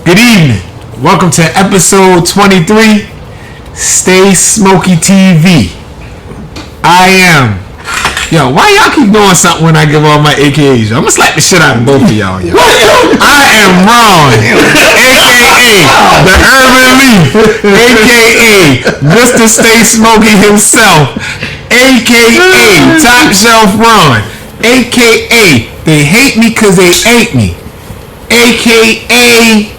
Good evening. Welcome to episode 23, Stay Smoky TV. Yo, why y'all keep doing something when I give all my AKAs? I'm gonna slap the shit out of both of y'all, yo. I am Ron, a.k.a. the Urban Leaf, a.k.a. Mr. Stay Smoky himself, a.k.a. Top Shelf Ron, a.k.a. They hate me cause they ain't me, a.k.a.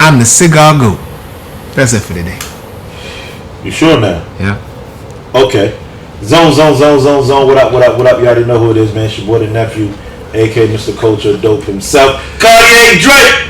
I'm the cigar goat. That's it for today. You sure now? Yeah. Okay. Zone. What up? You already know who it is, man. It's your boy, the nephew, a.k.a. Mr. Culture Dope himself, Kanye Drake.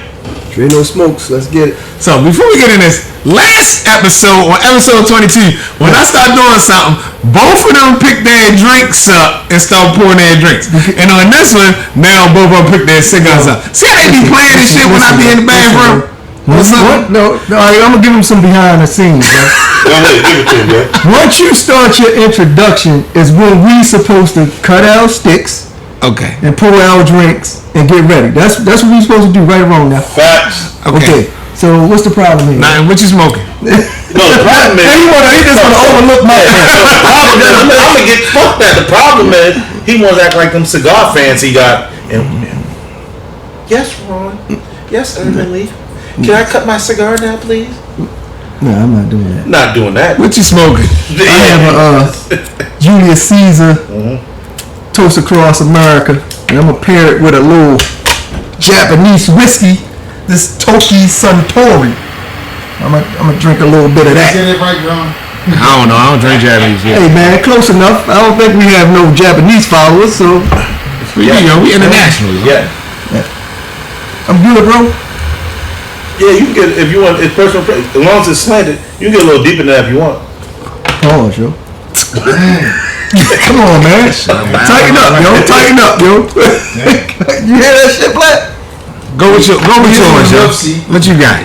Dre No Smokes. Let's get it. So before we get in this last episode, on episode 22, when I start doing something, both of them pick their drinks up and start pouring their drinks. And on this one, now both of them pick their cigars up. See how they be playing this shit when I be in the bathroom? What? No. I'm gonna give him some behind the scenes, bro. Go ahead, give it to him, bro. Once you start your introduction is when we supposed to cut our sticks Okay. and pour our drinks and get ready. That's what we supposed to do right or wrong now. Facts. Okay. So what's the problem here? Now, what you smoking? No, the problem is he just wanna overlook my I'm gonna get fucked that. The problem is he wants to act like them cigar fans he got. And yes, Ron. Yes, Urban Leaf. Can I cut my cigar now, please? No, I'm not doing that. Not doing that. What you smoking? I have a Julius Caesar Toast Across America, and I'm gonna pair it with a little Japanese whiskey, this Toki Suntory. I'm gonna drink a little bit of that. Get it right, Ron. I don't know. I don't drink Japanese yet. Hey man, close enough. I don't think we have no Japanese followers, so We international. Yeah. I'm good, bro. Yeah, you can get if you want. It's personal. As long as it's slanted, you can get a little deeper than that if you want. Pause, yo. Come on, man. Tighten up, yo. You hear that shit, Black? Go with yours, yo. What you got?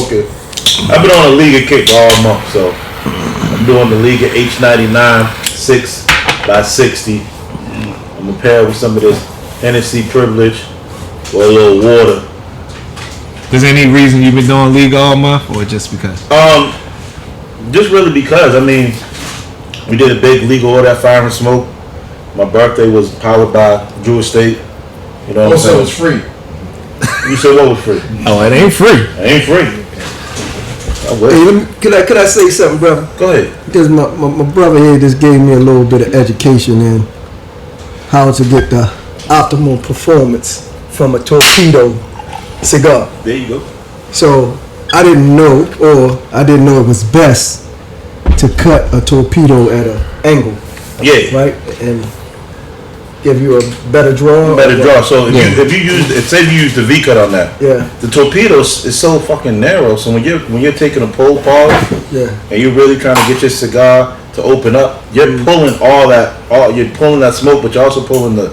Okay. I've been on a Liga kick all month, so I'm doing the Liga H99 6x60. I'm gonna pair with some of this Hennessy Privilege or a little water. There's any reason you've been doing league all month, or just because? Just really because we did a big legal order at Fire and Smoke. My birthday was powered by Drew Estate. You know what I'm saying? Also, it's free. You said what was free? Oh, it ain't free. It ain't free. Hey, could I say something, brother? Go ahead. Because my brother here just gave me a little bit of education in how to get the optimal performance from a torpedo cigar. There you go. So I didn't know it was best to cut a torpedo at an angle, Yeah. right, and give you a better draw. Better draw. So if you use the V cut on that, Yeah, the torpedo is so fucking narrow. So when you're taking a pull pause yeah. and you're really trying to get your cigar to open up, you're pulling you're pulling that smoke, but you're also pulling the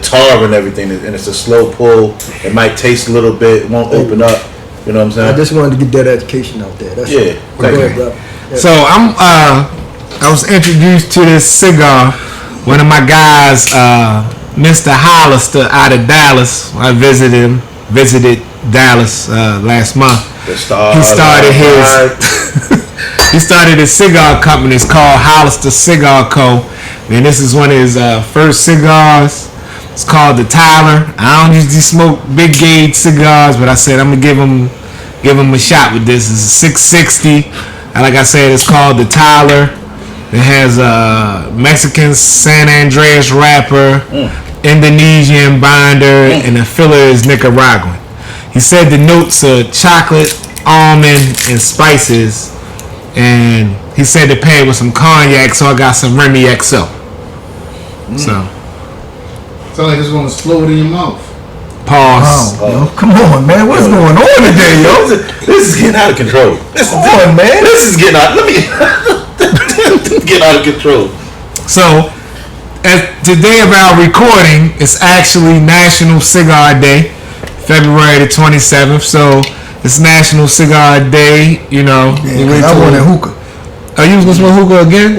tar and everything, and it's a slow pull. It might taste a little bit, it won't open up. You know what I'm saying? I just wanted to get that education out there. That's Yeah, all. Go thank ahead, you. brother. Yeah. So I was introduced to this cigar. One of my guys, Mr. Hollister out of Dallas. I visited Dallas last month. He started his cigar company. It's called Hollister Cigar Co. And this is one of his first cigars. It's called the Tyler. I don't usually smoke big gauge cigars, but I said I'm gonna give him a shot with this. It's a 660. And like I said, it's called the Tyler. It has a Mexican San Andreas wrapper, Indonesian binder, and the filler is Nicaraguan. He said the notes are chocolate, almond, and spices. And he said to pair it with some cognac, so I got some Remy XO. So. Sound like it's gonna explode in your mouth. Pause. Yo, come on, man. What's going on today, yo? This is getting out of control. Come on, man. This is getting out. Let me get out of control. So, today of our recording, it's actually National Cigar Day, February the 27th. So, it's National Cigar Day, you know. Yeah, I want a hookah. Oh, you was gonna smoke hookah again?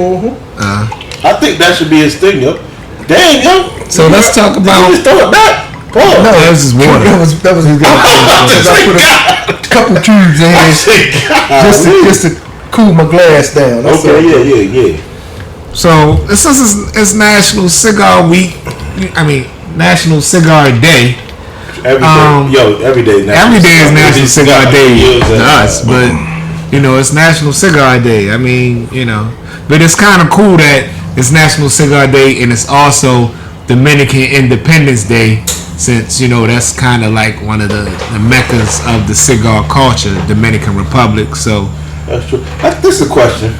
I think that should be his thing, yo. Damn, yo. So let's talk about. Just throw it back. Oh, No, that was just water. That was his. I put a couple cubes in just to cool my glass down. That's all. Okay, yeah. So since it's National Cigar Week, I mean National Cigar Day. Every day. Every day is National Cigar Day to us, but it's National Cigar Day. I mean, but it's kind of cool that it's National Cigar Day and it's also Dominican Independence Day, since that's kind of like one of the meccas of the cigar culture, Dominican Republic. So that's true. This is a question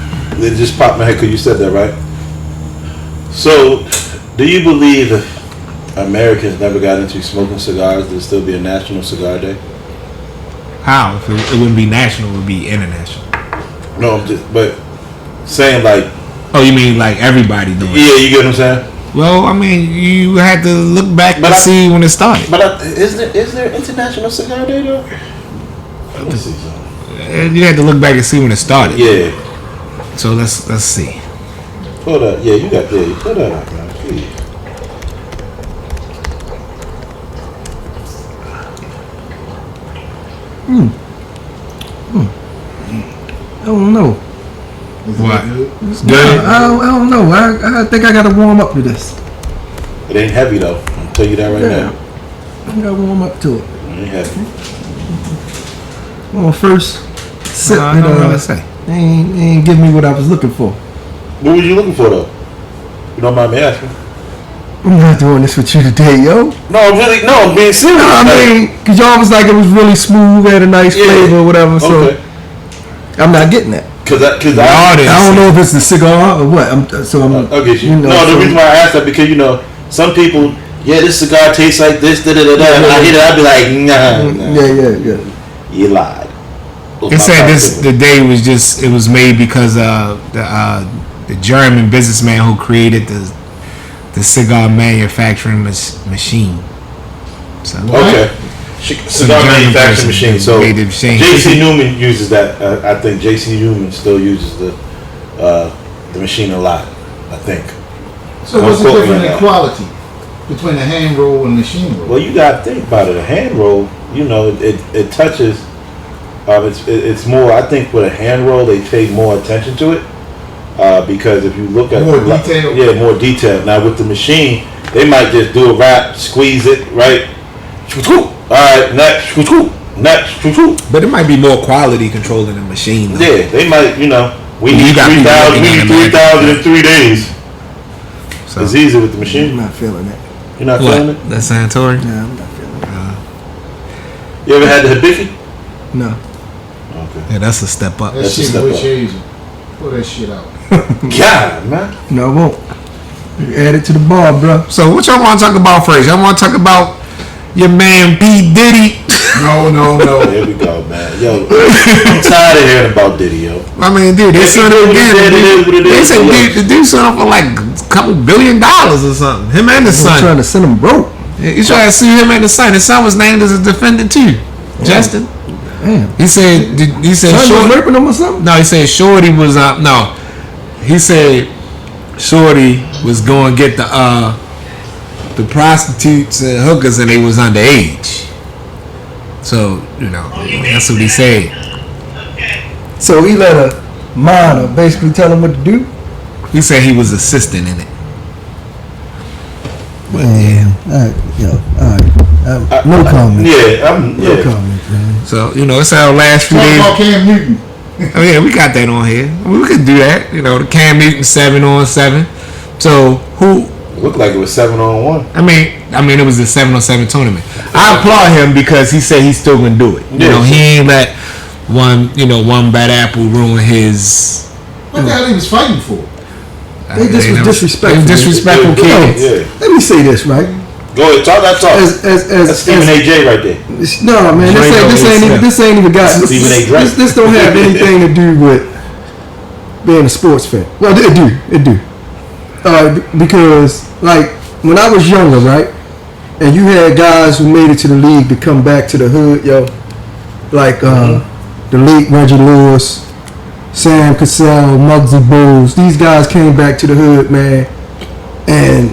that just popped in my head because you said that, right? So, do you believe if Americans never got into smoking cigars, there'd still be a National Cigar Day? how? If it wouldn't be national, it would be international. No, I'm just, but saying like, Oh, you mean like everybody doing it? yeah, you get what I'm saying? Well, I mean, you had to look back But to I- see when it started. But is there International Cigar Day though? Let me see something. You had to look back and see when it started. Yeah, So let's see. pull that. Yeah, you pull that up, man. Please. I don't know. Is What? it good? It's good. I don't know. I think I gotta warm up to this. It ain't heavy though. I'll tell you that right Yeah. now. I gotta warm up to it. It ain't heavy. Well, first sip, I don't know what to say. they ain't give me what I was looking for. What were you looking for though? You don't mind me asking? I'm not doing this with you today, yo. No, I'm being serious. I mean, cause y'all was like it was really smooth, had a nice Yeah. flavor or whatever. So Okay. I'm not getting that. Cause All this. I don't know if it's the cigar or what. I'm I'll get you. No, so- the reason why I asked that because some people, this cigar tastes like this, da da da da. And I hit it, I'd be like, nah. Yeah. You lied. It said the day was made because the German businessman who created the cigar manufacturing machine. So Okay. Cigar German manufacturing person machine. So made the machine. J.C. Newman uses that. I think J.C. Newman still uses the machine a lot. I think. So what's the Don't quote me difference on in that. quality between a hand roll and machine roll? Well, you got to think about it. A hand roll, it touches. It's more. I think with a hand roll, they pay more attention to it because if you look at More detailed? Yeah, more detailed. Now with the machine, they might just do a wrap, squeeze it, right? All right, next, But it might be more quality control than the machine, though. Yeah, they might. We You need got people 3,000. We working need on the 3,000 in 3 days. So, It's easy with the I'm machine. not feeling it. You're not feeling what? it. That Santori? Nah, I'm not feeling it. You ever had the Hibiki? No. Okay. Yeah, that's a step up. That That's a shit step Bush up. Asian. Pull that shit out. God, man. No, I won't. Add it to the bar, bro. So what y'all want to talk about first? Y'all want to talk about your man P. Diddy? No. Here we go, man. Yo, I'm tired of hearing about Diddy, yo. I mean, dude, they sued him again. It is what it They is. said the dude sued him for like a couple $1 billion or something. Him and his I'm trying son. to send him broke. He tried to sue him and his son. His son was named as a defendant too. Justin. Damn. He said Son was Shorty. raping him or something? No, he said Shorty was no. He said Shorty was going to get the prostitutes and hookers and they was underage. So, that's what he said. So he let a minor basically tell him what to do? He said he was assisting in it. Man, alright, no comment. No comment, man. So, it's our last few Talk days. about Cam Newton. Oh yeah, we got that on here. We could do that. The Cam Newton 7-on-7. So who? It looked like it was 7-on-1. I mean, it was a 7-on-7 tournament. I applaud him because he said he's still gonna do it. Yeah. He ain't let one bad apple ruin his. What the hell he was fighting for? They just was disrespectful. They disrespectful kids. Yeah. Let me say this, right? Go ahead, talk that talk. That's Stephen A. J. right there. No, man, this ain't even got Stephen A. Drake. this don't have anything to do with being a sports fan. Well, it do. Because like when I was younger, right, and you had guys who made it to the league to come back to the hood, yo, like the late Reggie Lewis, Sam Cassell, Muggsy Bogues. These guys came back to the hood, man, and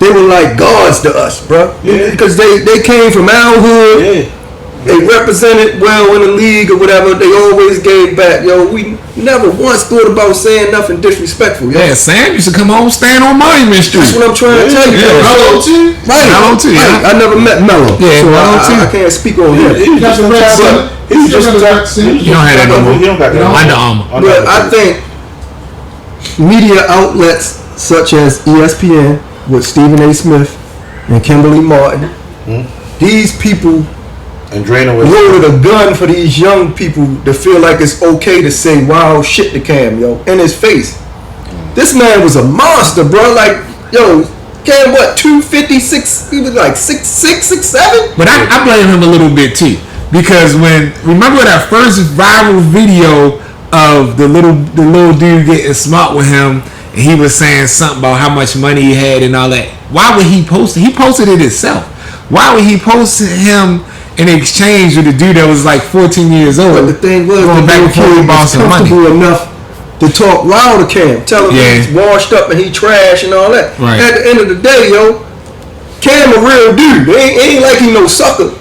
they were like gods to us, bro. Yeah. Because they came from our hood. Yeah. They represented well in the league or whatever. They always gave back. Yo, we never once thought about saying nothing disrespectful. Yo. Yeah, Sam used to come home stand on Monument Street. That's what I'm trying to tell you. Yeah. Mello too? Right. Mello too, Right. yeah. I never met Mello. Yeah, so Mello too. I can't speak on him. He was Got just the a red type center. of- he was just a type- You don't have that no more. He don't got that no more. Under Armour. But I think media outlets such as ESPN with Stephen A. Smith and Kimberly Martin, these people And Drano was loaded a gun for these young people to feel like it's okay to say wild shit to Cam, yo, in his face. This man was a monster, bro. Like, yo, Cam, what, 256? He was like 6'6", 6'7"? But I blame him a little bit too, because remember that first viral video of the little dude getting smart with him, and he was saying something about how much money he had and all that. Why would he post it? He posted it himself. Why would he post him in exchange with a dude that was like 14 years old? But the thing was, going the back and kid forth about was some money. comfortable enough to talk loud to Cam, tell him Yeah. he's washed up and he trash and all that. Right. At the end of the day, yo, Cam a real dude. It ain't like he no sucker.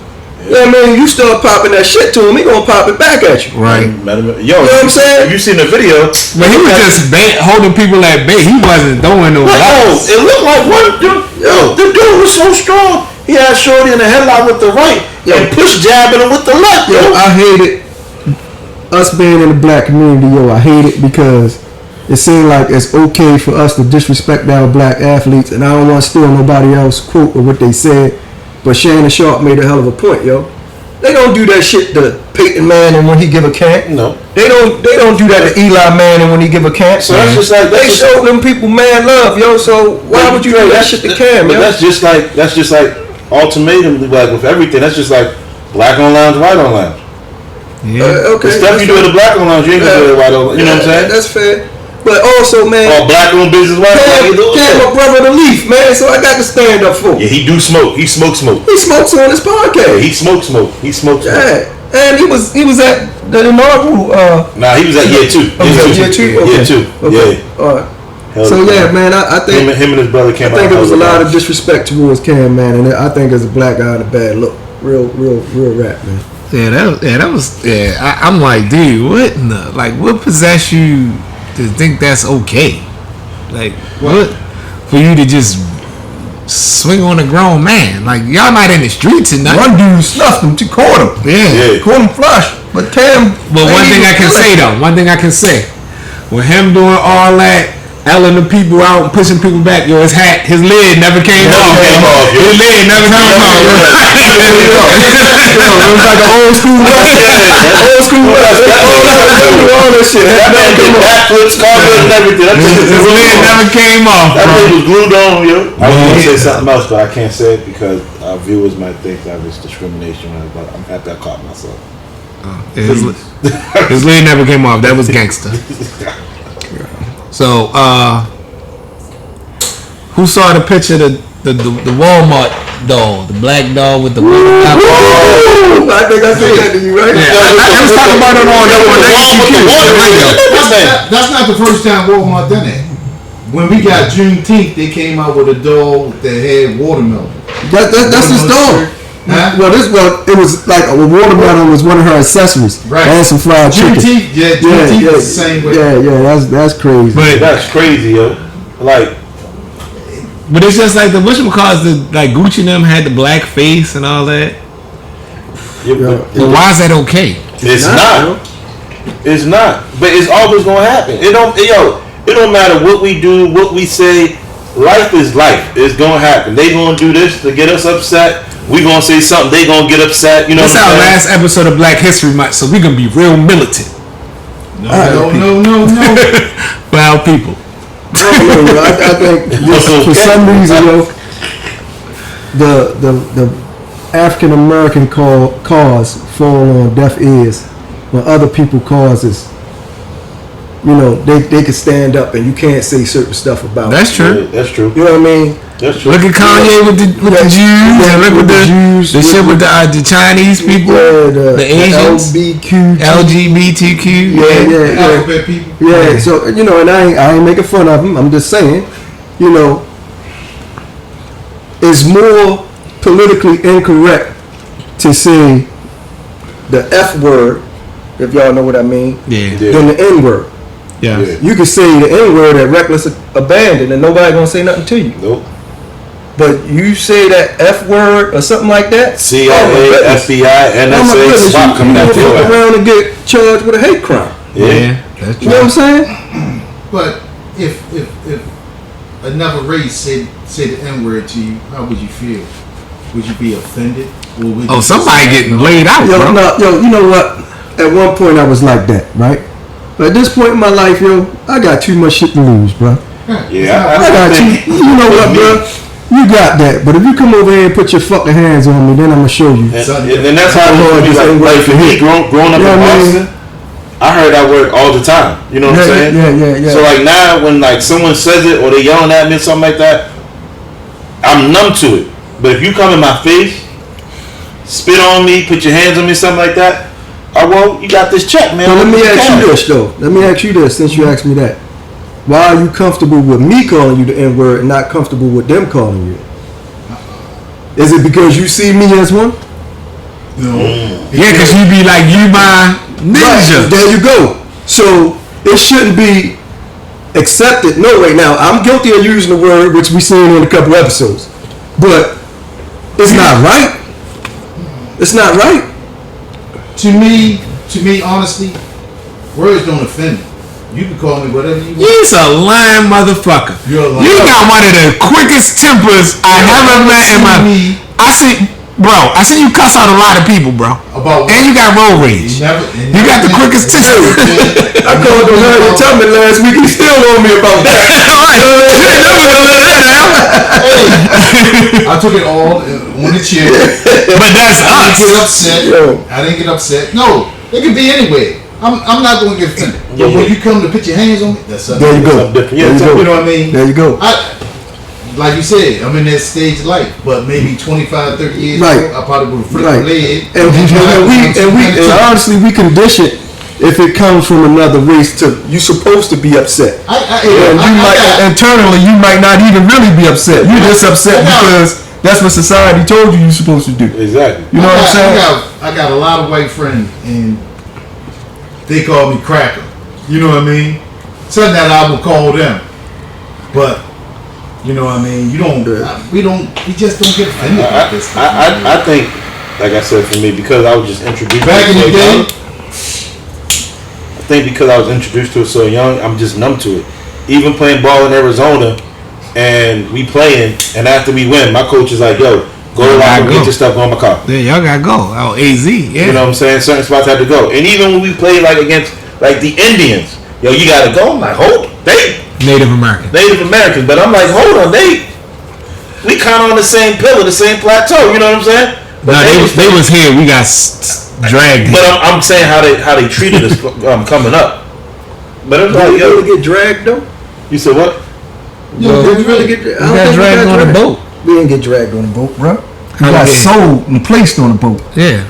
You know what I mean? You start popping that shit to him, he gonna pop it back at you. Right. Yo, You know what I'm saying? You seen the video? But he was just holding people at bay. He wasn't throwing no Yo, blocks. it looked like one. Yo, the dude was so strong. He had Shorty in the headlock with the right and push jabbing him with the left. Yo, I hate it. Us being in the black community, yo, I hate it because it seemed like it's okay for us to disrespect our black athletes, and I don't want to steal nobody else's quote or what they said, but Shannon Sharp made a hell of a point, yo. They don't do that shit to Peyton Manning when he give a camp. No. They don't do that to Eli Manning when he give a camp. So that's just like They show them people man love, yo. So why would you do that shit to Cam, But yo? that's just like ultimatum, like with everything. That's just like black on lounge, white on lounge. Yeah. Okay. The stuff you do in the black on lounge, you ain't gonna do it white on. You know what I'm saying? That's fair. But also, man, Or black on business, white on. Cam, my brother the Leaf, man, so I got to stand up for him. Yeah, he do smoke. He smoke. He smokes on his podcast. He smoke. He smoke. Yeah, and he was at the inaugural. Nah, he was at year 2. Oh, was that year 2? Okay. Year 2. Okay. Yeah. All right. Hell So yeah. man, I think Him and his brother came out. I think it was a lot of house. disrespect towards Cam, man, and I think as a black guy, a bad look. Real rap, man. I'm like, dude, what in the, like, what possessed you to think that's okay? Like, what for you to just swing on a grown man? Like, y'all not in the streets and nothing. One dude snuffed him, caught him, Yeah. caught him flush. But Cam, But one thing I can say though, with him doing all that, elling the people out and pushing people back, yo, his lid never came off. His lid never came off. It was like an old school wrestler. Old school wrestler. All that shit. That man did backflips, cartwheels, and everything. His lid never came off, That bro. thing was glued on, yo. I was gonna say Yeah. something else, but I can't say it because our viewers might think that was discrimination. But I'm happy I caught myself. His lid never came off. That was gangster. So, who saw the picture of the Walmart doll, the black doll with the I think I said that to you, right? Yeah, I was talking about it on That's not the first time Walmart done that. When we got Juneteenth, they came out with a doll that had watermelon. That's his dog. Huh? It was like a watermelon was one of her accessories. Right. And some fried chicken. Juneteenth, Juneteenth is the same way. Yeah, that's crazy. But That's crazy, yo. Like, it's just like the whatchamacallits, like Gucci and them had the black face and all that. But why is that okay? it's not. It's not. But it's always gonna happen. It don't matter what we do, what we say. Life is life. It's gonna happen. They gonna do this to get us upset. We gonna say something. They gonna get upset. You know This what our I'm saying? last episode of Black History Month, so we gonna be real militant No. for our people. I think for some reason, the African American cause fall on deaf ears when other people causes. They can stand up and you can't say certain stuff about. That's Yeah, true. that's true. You know what I mean? That's true. Look at Kanye with the Jews, and look with the Jews, the shit with the Chinese people, the Asians, LGBTQ. Alphabet people. Yeah, so and I ain't making fun of them. I'm just saying, it's more politically incorrect to say the F word, if y'all know what I mean, Yeah. than the N word. Yeah. Yeah. You can say the N word at reckless abandon and nobody gonna say nothing to you. Nope. But you say that F word or something like that, CIA, FBI, NSA, SWAT coming you after gonna fuck you. around and get charged with a hate crime. Yeah. That's You know what I'm true. saying? But if another race said the N word to you, how would you feel? Would you be offended? Or would Oh, you somebody just- getting laid out, Yo, bro. no, yo, you know what? At one point I was like that, right? But at this point in my life, yo, I got too much shit to lose, bro. Yeah, I got think- you. You know what, bro? You got that. But if you come over here and put your fucking hands on me, then I'm gonna show you. And that's how Lord, it this ain't was. Like for me, growing up You know in what I mean? Boston, I heard that word all the time. You know what I'm saying? Yeah. So like now, when like someone says it or they yelling at me or something like that, I'm numb to it. But if you come in my face, spit on me, put your hands on me, something like that, well, you got this check, man. So let me You ask can. you this though. Let me ask you this since you asked me that. Why are you comfortable with me calling you the N word and not comfortable with them calling you? Is it because you see me as one? No. Yeah, because you be like, you my ninja. Right, there you go. So it shouldn't be accepted. No, right now I'm guilty of using the word, which we seen in a couple episodes, but it's not right. It's not right. To me, honestly, words don't offend me. You can call me whatever you want. You's a lying motherfucker. You're a liar. You got one of the quickest tempers I ever met in my. I see you cuss out a lot of people, bro. About And you got road rage. You got the quickest temper. I called him Harriet Tubman last week. He still on me about that. I took it all on the chin. But that's I didn't get us. upset. Yo. I didn't get upset. No, it could be anywhere. I'm not going to get offended. But Yeah. when you come to put your hands on me, that's something. There you go. Something different. Yeah, There you something, go. You know what I mean? There you go. Like you said, I'm in that stage of life, but maybe 25, 30 years Right. ago, I probably would have flipped Right. my leg. And honestly, we condition if it comes from another race to you supposed to be upset. And you might internally you might not even really be upset. You're just upset because that's what society told you you're supposed to do. Exactly. You know what I'm saying? I got a lot of white friends, and they call me cracker. You know what I mean? Something that I would call them, but you know what I mean. You don't. We just don't get offended by this stuff. I think, like I said, for me, because I was just introduced Back to in it the so day? young, I think because I was introduced to it so young, I'm just numb to it. Even playing ball in Arizona, and we playing, and after we win, my coach is like, "Yo, go to the locker room, get your stuff, go in my car." Yeah, y'all gotta go. Oh, AZ. Yeah. You know what I'm saying? Certain spots had to go. And even when we played like against like the Indians, yo, you gotta go. I'm like, hold, they Native American. Native Americans, but I'm like, hold on, we kind of on the same pillar, the same plateau. You know what I'm saying? But No, they was here. We got dragged. But I'm saying how they treated us coming up. But it's Did like, you yo, really get dragged though? you said what? Did you really get dragged? We got dragged on a boat. We didn't get dragged on a boat, bro. We How got we did? sold and placed on a boat. Yeah.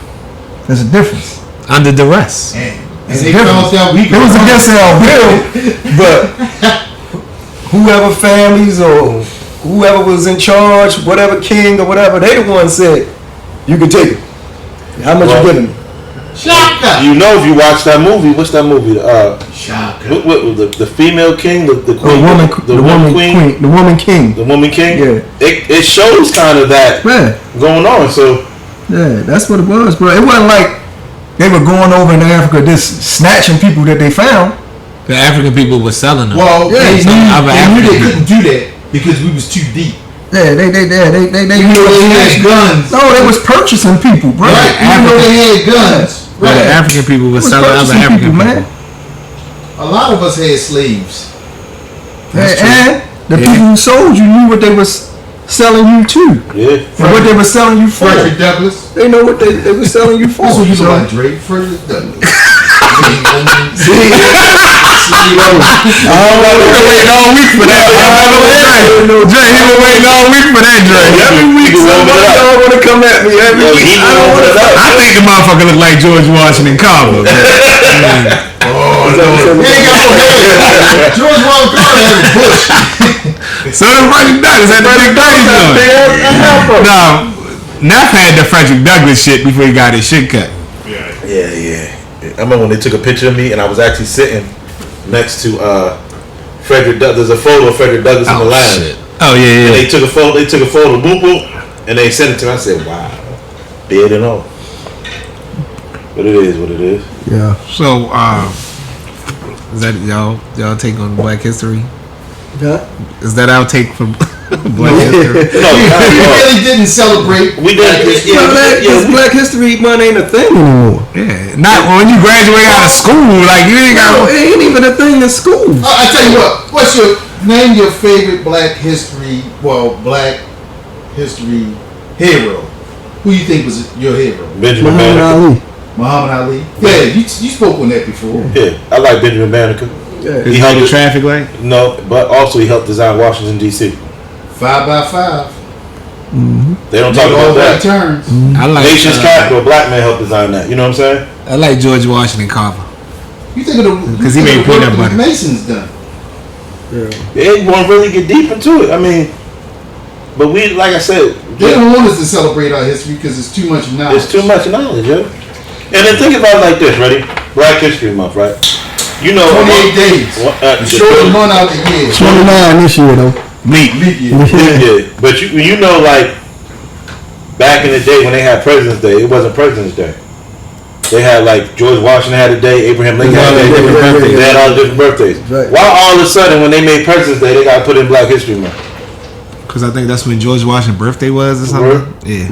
There's a difference. Under duress. And It's they different. found out we It was against our will, but whoever families or whoever was in charge, whatever king or whatever, they the ones said, you can take it. How much Well, you giving me? Shaka. You know, if you watch that movie, what's that movie? Shaka. What the female king, the The queen, woman, the woman queen, the woman king. the woman king. Yeah. It shows kind of that Man, going on. So yeah, that's what it was, bro. It wasn't like they were going over into Africa just snatching people that they found. The African people were selling them. Well, Yeah, they some knew, other they knew they African couldn't do that because we was too deep. Yeah, they Even though they had guns. No, they was purchasing people, bro. Right. Even though they had guns. But the Right. African people were It was selling other purchasing African people. man. A lot of us had slaves. That's true. And the Yeah. people who sold you knew what they was selling you to. yeah, And what they were selling you for. Frederick Douglass. They know what they were selling you for. That's what you So- look like, Drake. Frederick Douglass. been waiting all week for that. Dre, he been waiting all week for that, Dre. Every week, somebody y'all want to come at me. Every week, I don't want to. I think the motherfucker look like George Washington Carver. He ain't got no hair. George Washington Carver has a bush. So the Frederick Douglass had the big days on. No, Neff had the Frederick Douglass shit before he got his shit cut. Yeah. I remember when they took a picture of me and I was actually sitting next to Frederick Douglass. There's a photo of Frederick Douglass in the lounge. Shit. Oh yeah. And they took a photo, boop boop, and they sent it to me. I said, "Wow, beard and all." But it is what it is. Yeah. So is that y'all take on Black History? Yeah. Is that our take from Black History? No, We really didn't celebrate. we did. Because Black History Month ain't a thing anymore. Yeah, not when you graduate out of school. Like you ain't No, got. it ain't even a thing in school. I tell you what. What's your name? Your favorite Black History hero? Who you think was your hero? Benjamin Muhammad Banneker. Ali. Muhammad Ali. Yeah, you spoke on that before. Yeah, I like Benjamin Banneker. Yeah. He held the traffic light. No, but also he helped design Washington D.C. 5x5. They don't talk All about right that. turns. I like Nation's capital, a black man helped design that. You know what I'm saying? I like George Washington Carver. You think of the 'Cause he made peanut butter. the Masons done. They won't really get deep into it. I mean, but we, like I said, They don't want us to celebrate our history because it's too much knowledge. it's too much knowledge, yo. And then think about it like this, ready? Black History Month, right? You know, 28 days. The shortest month out the year. 29 this year though. Leap. Leap year. yeah, but you know, like back in the day when they had President's Day, it wasn't President's Day. They had like George Washington had a day, Abraham Lincoln had a day, different birthdays. They had all different birthdays. Right. Why all of a sudden when they made President's Day, they got put in Black History Month? Because I think that's when George Washington's birthday was or something. Yeah.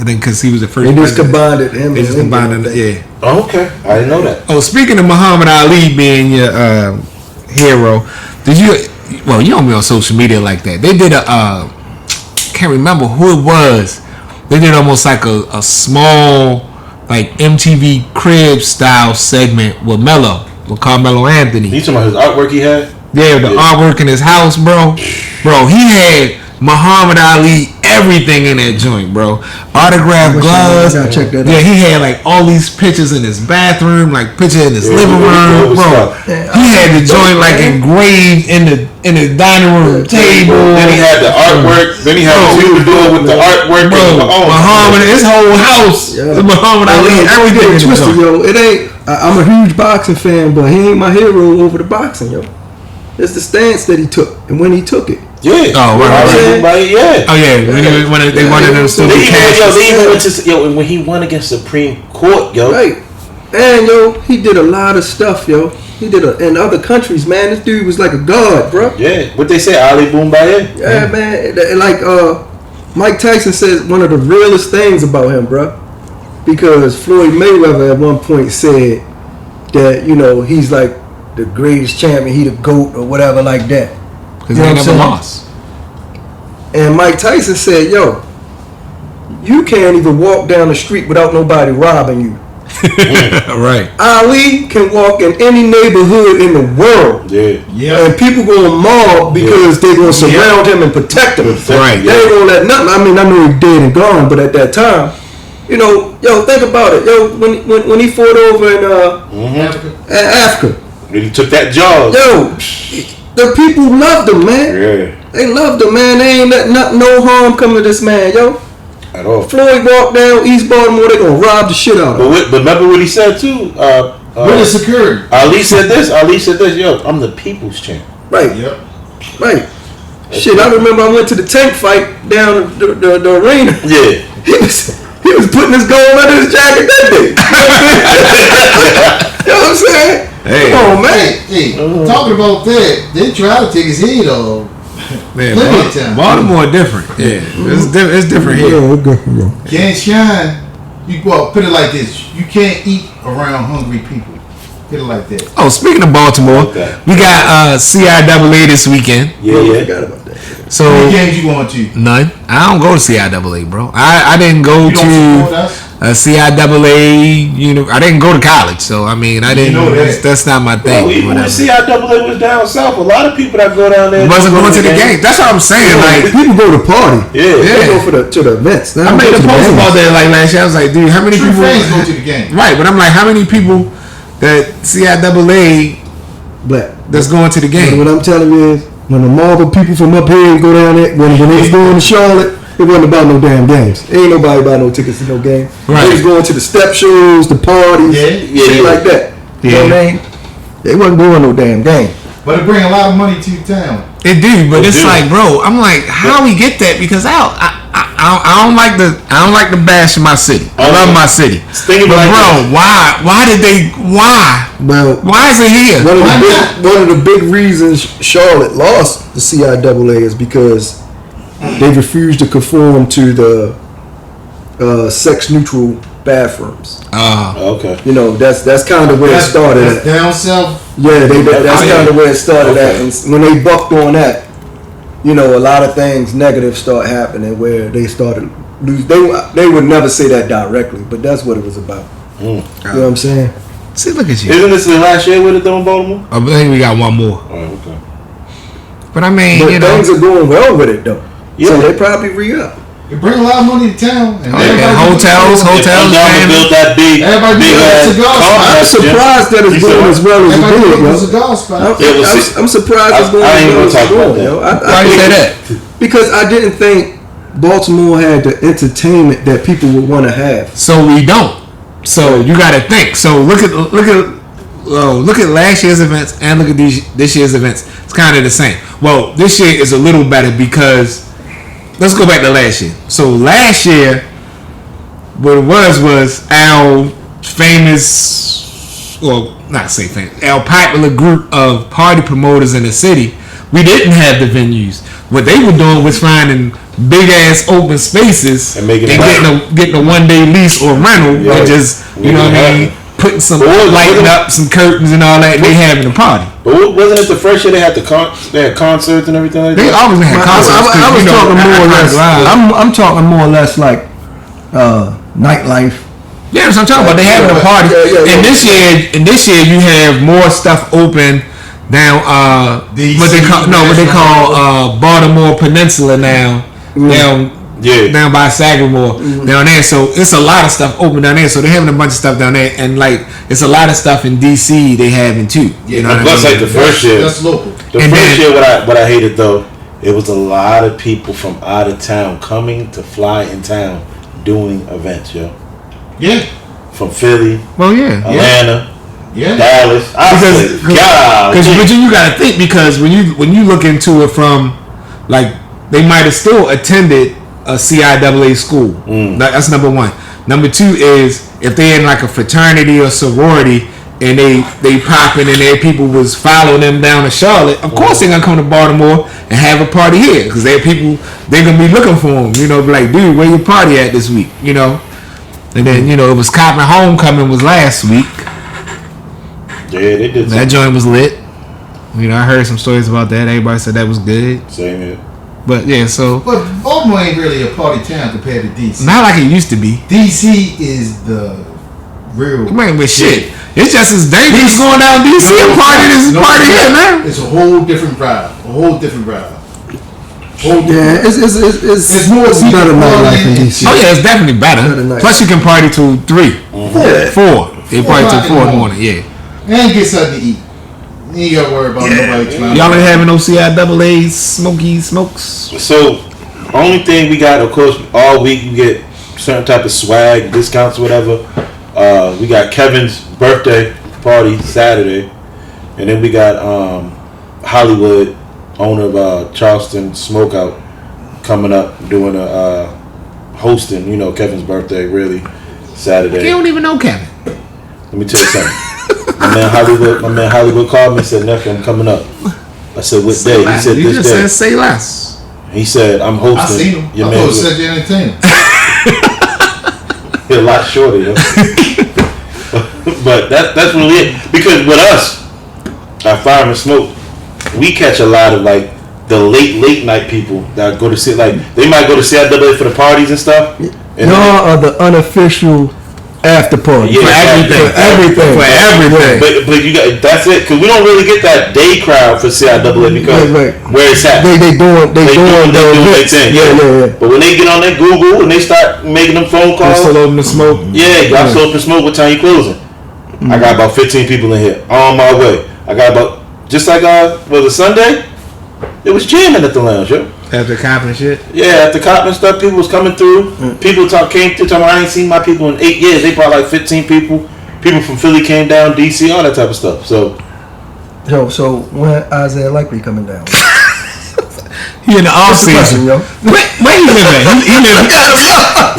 I think because he was the first. They just president. combined it. Him They and just Lincoln. combined it. Yeah. Oh, okay, I didn't know that. Oh, speaking of Muhammad Ali being your hero, did you? Well, you don't be on social media like that. They did can't remember who it was. They did almost like a small, like MTV Crib style segment with Carmelo Anthony. You talking about his artwork he had? Yeah, the artwork in his house, bro. Bro, he had Muhammad Ali everything in that joint, bro. Autographed gloves. I gotta check that out. Yeah, he had like all these pictures in his bathroom, like picture in his living room, bro. He had the joint like engraved in the dining room table. Then he had the artwork. Then he had what he was doing with the artwork. Bro, Muhammad, his whole house, Yeah. Muhammad Ali, everything in the twisted, joint. yo. It ain't. I'm a huge boxing fan, but he ain't my hero over the boxing, yo. It's the stance that he took and when he took it. Yeah. Oh, right. Yeah. Oh yeah, when they wanted them still They be cash. even went to when he won against Supreme Court, yo. Right. And yo, he did a lot of stuff, yo. He did in other countries, man. This dude was like a god, bro. Yeah. What they say, Ali Boumbaye? Yeah, man. And like Mike Tyson says one of the realest things about him, bro. Because Floyd Mayweather at one point said that, you know, he's like the greatest champion, he the GOAT or whatever like that. Because You they know never what I'm lost. And Mike Tyson said, yo, you can't even walk down the street without nobody robbing you. Right. Ali can walk in any neighborhood in the world. Yeah. Yeah. And people gonna mob because they're gonna surround him and protect him. Right. They ain't gonna let nothing. I mean, I know he's dead and gone, but at that time, you know, yo, think about it. Yo, when he fought over in Africa, When he took that jaws. yo, the people loved him, man. Yeah. They loved him, man. They ain't let no harm come to this man, yo. At all. Floyd walked down East Baltimore, they gonna rob the shit out of him. But remember what he said too? With the security. Ali said this. Yo, I'm the people's champ. Right, Yep. right. Shit, I remember I went to the tank fight down the arena. Yeah. He was putting his gold under his jacket that day. You know what I'm saying? Hey. Come on, man. Hey, talking about that, they try to take his head off. Man, Plenty of time. Baltimore different. Yeah, it's different here. Can't shine. You put it like this. You can't eat around hungry people. Put it like that. Oh, speaking of Baltimore, Okay. we got CIAA this weekend. Yeah, I yeah. forgot about that. So How many games you going to? none. I don't go to CIAA, bro. I didn't go You don't support to. us? CIAA. You know, I didn't go to college, so I mean, I didn't. know that. That's not my thing. Well, even when whatever. CIAA was down south, a lot of people that go down there Wasn't going to the game. That's what I'm saying. Like, People go to party. Yeah. They go to the events. They I don't made go a to the post games. about that like last year. I was like, dude, how many True people? fans go to the game. Right, but I'm like, how many people that CIAA But that's going to the game? what I'm telling you is, when the Marvel people from up here go down there, when they was going to Charlotte, it wasn't about no damn games. Ain't nobody buy no tickets to no game. Right. They was going to the step shows, the parties, shit like that. You know what I mean? They wasn't doing no damn game. But it bring a lot of money to your town. It do, but It it's do. like, bro, I'm like, how we get that? Because I don't like the bash in my city. I love my city, Think but about bro, why did they? Well, Why is it here? one of the big reasons Charlotte lost the CIAA is because they refused to conform to the sex neutral bathrooms. Okay. You know, that's kind of where it started. That's down south. Yeah, that's yeah. kind of where it started at. Okay. And when they bucked on that, you know, a lot of things negative start happening where they started lose. They would never say that directly, but that's what it was about. You know what I'm saying? See, look at you. Isn't this the last year with it though in Baltimore? I think we got one more, Oh, okay. but I mean, But you know, things are going well with it though. Yeah. So they probably re-up. It bring a lot of money to town. And yeah, everybody- hotels, If Under Armour man. built that big, Everybody big do that ass cigar spot. I'm complex, surprised that You it's said going what? as well as it Everybody did, goes to yo. cigar spot. It was I'm surprised it's going I as ain't well gonna as talk it's about going, that. yo. Why you say that? Because I didn't think Baltimore had the entertainment that people would want to have. So we don't. So you got to think. So look at last year's events and look at this year's events. It's kind of the same. Well, this year is a little better because let's go back to last year. So last year, what it was our famous, well, not say famous, our popular group of party promoters in the city. We didn't have the venues. What they were doing was finding big ass open spaces And making it getting a 1 day lease or rental Yeah. and just you Making know what it I mean, happen. putting some But lighting wasn't- up, some curtains and all that. And they having a party. But wasn't it the first year they had they had concerts and everything like They that? always had concerts. I 'cause, was you know, talking more or less. live. I'm talking more or less like nightlife. Yeah, that's what I'm talking about. They having a party, Yeah. and this year you have more stuff open down. DC, What they call Baltimore Peninsula now. Down Yeah. down by Sagamore down there. So it's a lot of stuff open down there. So they're having a bunch of stuff down there, and like it's a lot of stuff in DC they having too. You know what I Plus, mean? like the first year, That's local. the And first then- year, what I hated though, it was a lot of people from out of town coming to fly in town doing events, yo. Yeah. From Philly, Well, yeah. Atlanta, Yeah. Dallas. I said, God, Because you got to think, because when you look into it from like they might have still attended a CIAA school. That's number one. Number two is if they're in like a fraternity or sorority and they popping and their people was following them down to Charlotte, of course they're gonna come to Baltimore and have a party here because they're gonna be looking for them. You know, be like, dude, where your party at this week? You know. And then, you know, it was Coppin Homecoming was last week. yeah, they did. That joint was lit. You know, I heard some stories about that. Everybody said that was good. Same here. But yeah, so But Baltimore ain't really a party town compared to DC. not like it used to be. DC is the real. Man, but shit, it's just as dangerous going down DC and party this party here, man. It's a whole different vibe. A whole different vibe. Whole different Yeah, it's more it's better people nightlife in partying. DC. Oh yeah, it's definitely better. Better night. Plus you can party till 3, Yeah. 4. They party till 4 in the morning. Yeah, And get something to eat. You ain't gotta worry about nobody trying. y'all ain't having no CIAA smoky smokes. So, only thing we got, of course, all week you get certain type of swag, discounts, or whatever. We got Kevin's birthday party Saturday, and then we got Hollywood, owner of Charleston Smokeout, coming up doing a hosting. You know, Kevin's birthday really Saturday. You don't even know Kevin. Let me tell you something. My man Hollywood called me and said, "Nephew, I'm coming up." I said, "What day?" He said, You "This just day." said say less. He said, "I'm hosting." I seen him. Your I man thought it was said you entertainer. a lot shorter, yo. But that's really it. Because with us, at Fire and Smoke, we catch a lot of like the late night people that go to see, like they might go to CIAA for the parties and stuff, And Y'all are the unofficial after party. Yeah, For everything. For everything. But you got that's it because we don't really get that day crowd for CIAA because Right. where it's at. They doing They doing the their events. thing. Yeah. But when they get on that Google and they start making them phone I'm calls, still open to smoke. yeah, y'all still open smoke. What time you closing? I got about 15 people in here on my way. I got about just like was it Sunday? It was jamming at the lounge, yo. After cop and shit. Yeah, after cop and stuff, people was coming through. People came through. Talking, I ain't seen my people in 8 years. They brought like 15 people. People from Philly came down, DC, all that type of stuff. So So when Isaiah Likely coming down? He in the off What's the question, season. yo? Where he live at? He live.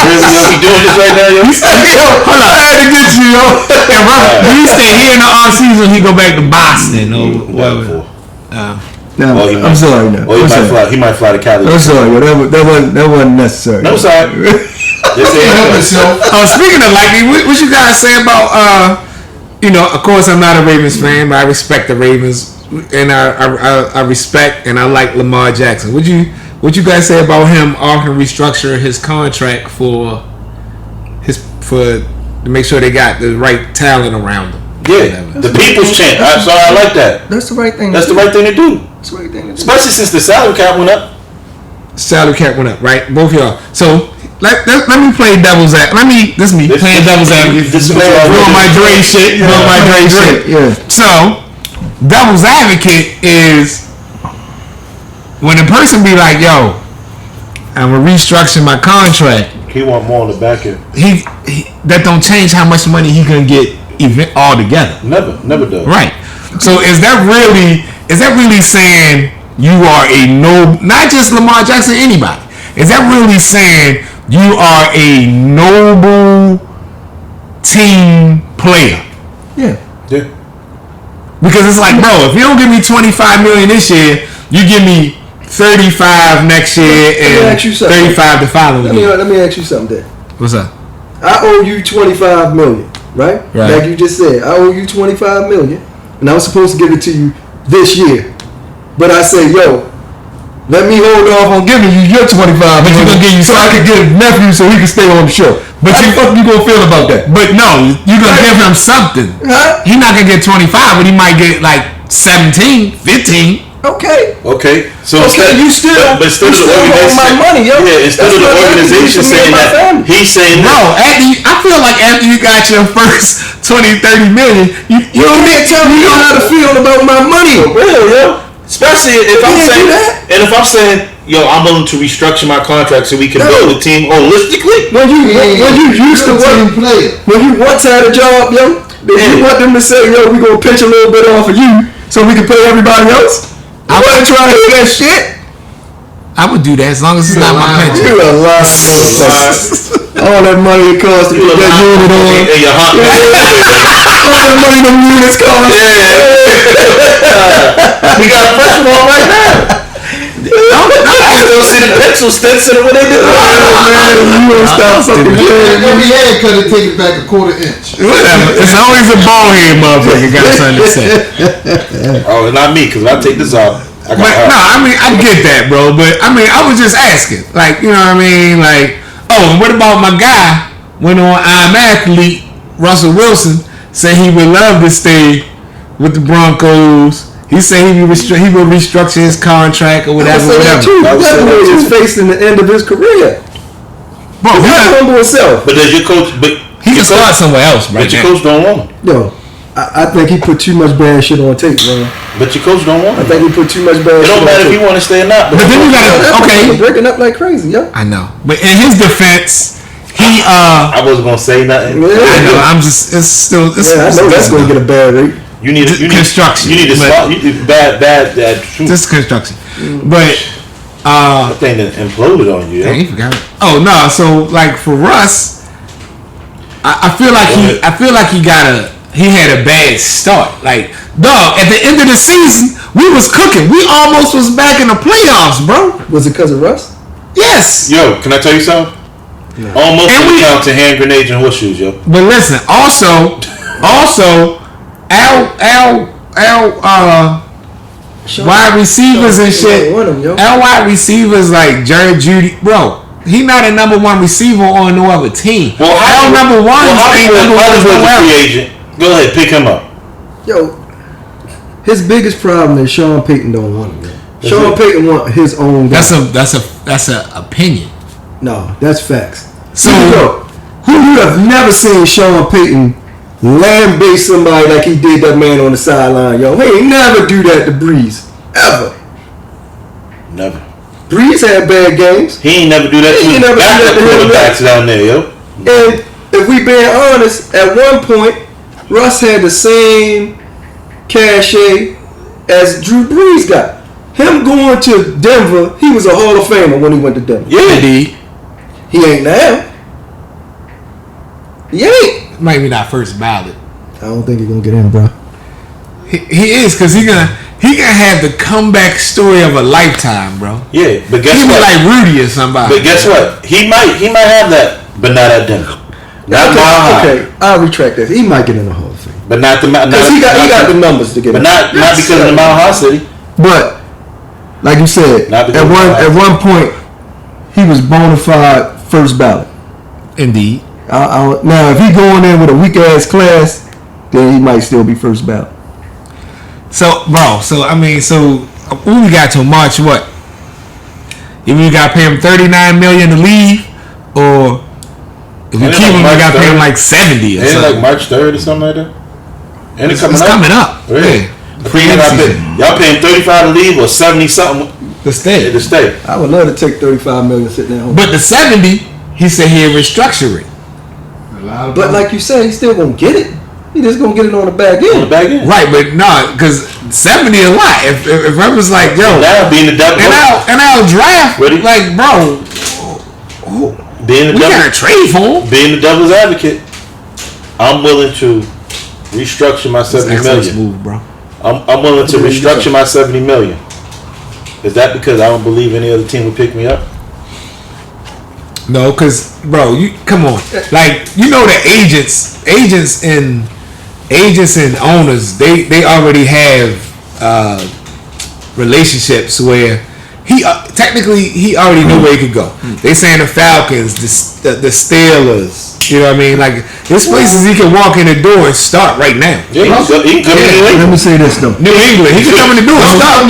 really, yo, he doing this right now, yo. Hold on. I had to get you, yo. And Robert, when he stay here in the off season, he go back to Boston or whatever. No, Or he I'm sorry. No, Or he I'm might sorry. fly. He might fly to Cali. I'm sorry. Yo. That wasn't necessary. No, sorry. This Help ain't yourself. Oh, speaking of Likely, what you guys say about of course I'm not a Ravens fan, but I respect the Ravens and I respect and I like Lamar Jackson. What you guys say about him offering to restructure his contract for to make sure they got the right talent around him? Yeah, the people's chant. I like that. That's the right thing. That's the right thing to do. That's the right thing. Especially since the salary cap went up. Salary cap went up, right? Both of y'all. So let me play devil's advocate. This is me playing devil's advocate. This is what y'all Doing my Dre shit. Doing my Dre shit. Yeah. So devil's advocate is when a person be like, "Yo, I'm restructuring my contract." He want more on the back end. He that don't change how much money he gonna get even altogether. Never does. Right. So is that really saying you are not just Lamar Jackson, anybody? Is that really saying you are a noble team player? Yeah. Yeah. Because it's like, bro, if you don't give me $25 million this year, you give me 35 next year Let me and ask you something. 35 the following year. Let me ask you something. What's up? I owe you $25 million, right? Right. Like you just said, I owe you $25 million, and I was supposed to give it to you this year. But I say, yo, let me hold off on giving you your $25 But you million gonna give you so I can get a nephew so he can stay on the show. But How the fuck you gonna feel about that? But no, you gonna give him something. Huh? He not gonna get 25, but he might get like 17, 15. Okay. So Okay, you still hold my money, yo. Yeah, instead That's of the what I organization do for me saying and my that, family. he's saying Bro, I feel like after you got your first 20, 30 million, you don't can't tell me how to feel about my money. real, yo. Especially if I'm can't do saying, that. and if I'm saying, yo, I'm willing to restructure my contract so we can build a team holistically. When you used to team work, player. when you once had a job, yo, you want them to say, yo, we gonna pitch a little bit off of you so we can pay everybody else. I wasn't trying to hear that shit. I would do that as long as it's not my pension. You a lot of all that money it costs to You put look that like- unit on. and your heart. All that money them units cost. We got a fresh one right now. I still see the pencil sticks in what they do. Man, you gonna stop fucking playing. Every haircut, they take it back a quarter inch. Whatever. It's always a bald head motherfucker got something to say. Oh, not me, because if I take this off, I got But heart. no, I mean I get that, bro. But I mean I was just asking, like, you know what I mean, like, oh, and what about my guy went on I'm Athlete, Russell Wilson, said he would love to stay with the Broncos. He said he would restructure his contract or whatever. I say that too. I would say That that boy too. is facing the end of his career. Bro, He's humble himself. But does your coach? But he can your start coach- somewhere else, right? But your now. coach don't want him. Yo, I think he put too much bad shit on tape, man. But your coach don't want I him. think he put too much bad It shit don't on matter if tape. you want to stay or not. But then you gotta He's okay. breaking up like crazy, yo. I know, but in his defense, he I wasn't gonna say nothing. Yeah. I know. I'm just. It's still. It's, Yeah, I know that's gonna get a bad rate. You need Construction. You need to But- start. You need bad. This construction, but That thing that imploded on you. dang, Yeah. you forgot. Oh no! So like for Russ, I feel like he had a bad start. Like, dog, at the end of the season, we was cooking. We almost was back in the playoffs, bro. Was it because of Russ? Yes. Yo, can I tell you something? Almost And we we- count to hand grenades and horseshoes, yo. But listen, also, wide receivers and shit. One of them, yo. Wide receivers like Jared Judy, bro. he not a number one receiver on no other team. Well, All number one ain't number one was a nowhere. free agent. Go ahead, pick him up. Yo, his biggest problem is Sean Payton don't want him. That's Sean it. Payton want his own guy. That's a opinion. No, that's facts. So Yo, who you have never seen Sean Payton lambaste somebody like he did that man on the sideline? Yo, he ain't never do that to Breeze ever. Never. Breeze had bad games, He ain't never do that He to ain't never do backup that to him, quarterbacks down there, yo. and if we being honest, at one point Russ had the same cachet as Drew Brees got. Him going to Denver, he was a Hall of Famer when he went to Denver. Yeah. indeed, He ain't now. He ain't. maybe not first ballot. I don't think he's gonna get in, bro. He is because he gonna have the comeback story of a lifetime, bro. Yeah, but guess He was what? like Rudy or somebody. But guess what? He might have that, but not at Denver. Not Okay, Mile High. okay, I'll retract that. He might get in the Hall of Fame But not the because he got the numbers to get But in. not because of the Mile High City. But like you said, Not because at one point he was bona fide first ballot. Indeed. Now if he going in with a weak ass class, then he might still be first ballot. So, bro. So I mean, who we got till March? What? If we got to pay him $39 million to leave, or if we Ain't it keep like him, we March got to pay him 3rd? like 70 or Ain't it something. like March 3rd or something like that? Ain't it It's coming up? coming up. Really? Yeah. Free agency. Y'all paying 35 to leave or 70 something To stay. to stay? I would love to take $35 million sitting at home. But the 70, he said he'll restructure it. But like you said, he's still gonna get it. He just gonna get it on the back On the end. back end. Right, but no, because 70 a lot. If I was like, yo, Now being the devil, and I'll draft, Ready? like, bro, being the we gotta devil, trade for him. being the devil's advocate, I'm willing to restructure my 70 million. Move, bro. I'm willing to restructure my 70 million. Is that because I don't believe any other team would pick me up? No, because bro, you come on, like you know the agents and owners, they already have relationships where he already knew where he could go. They saying the Falcons, the Steelers, you know what I mean? Like there's places he can walk in the door and start right now. Yeah, he can come Yeah. in. Let me say this though. New England, he can come in the door and start.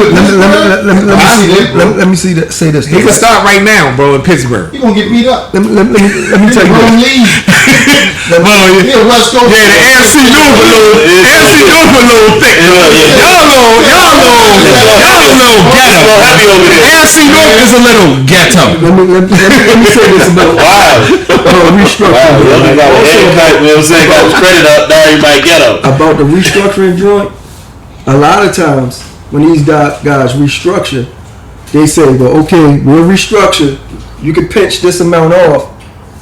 Let me say this. He can start right now, bro, in Pittsburgh. You gonna get beat up. Let me tell you Wrong this. league. Well, Yeah, West Coast. yeah, the AFC North a little thick. Y'all little ghetto. So happy over here. AFC North is a little ghetto. Let me say this about Wow. restructuring. Wow, you got a haircut, you know what I'm saying? Got his credit up, now you might get him. About the restructuring joint, a lot of times when these guys restructure, they say, well, okay, we'll restructure. You can pinch this amount off,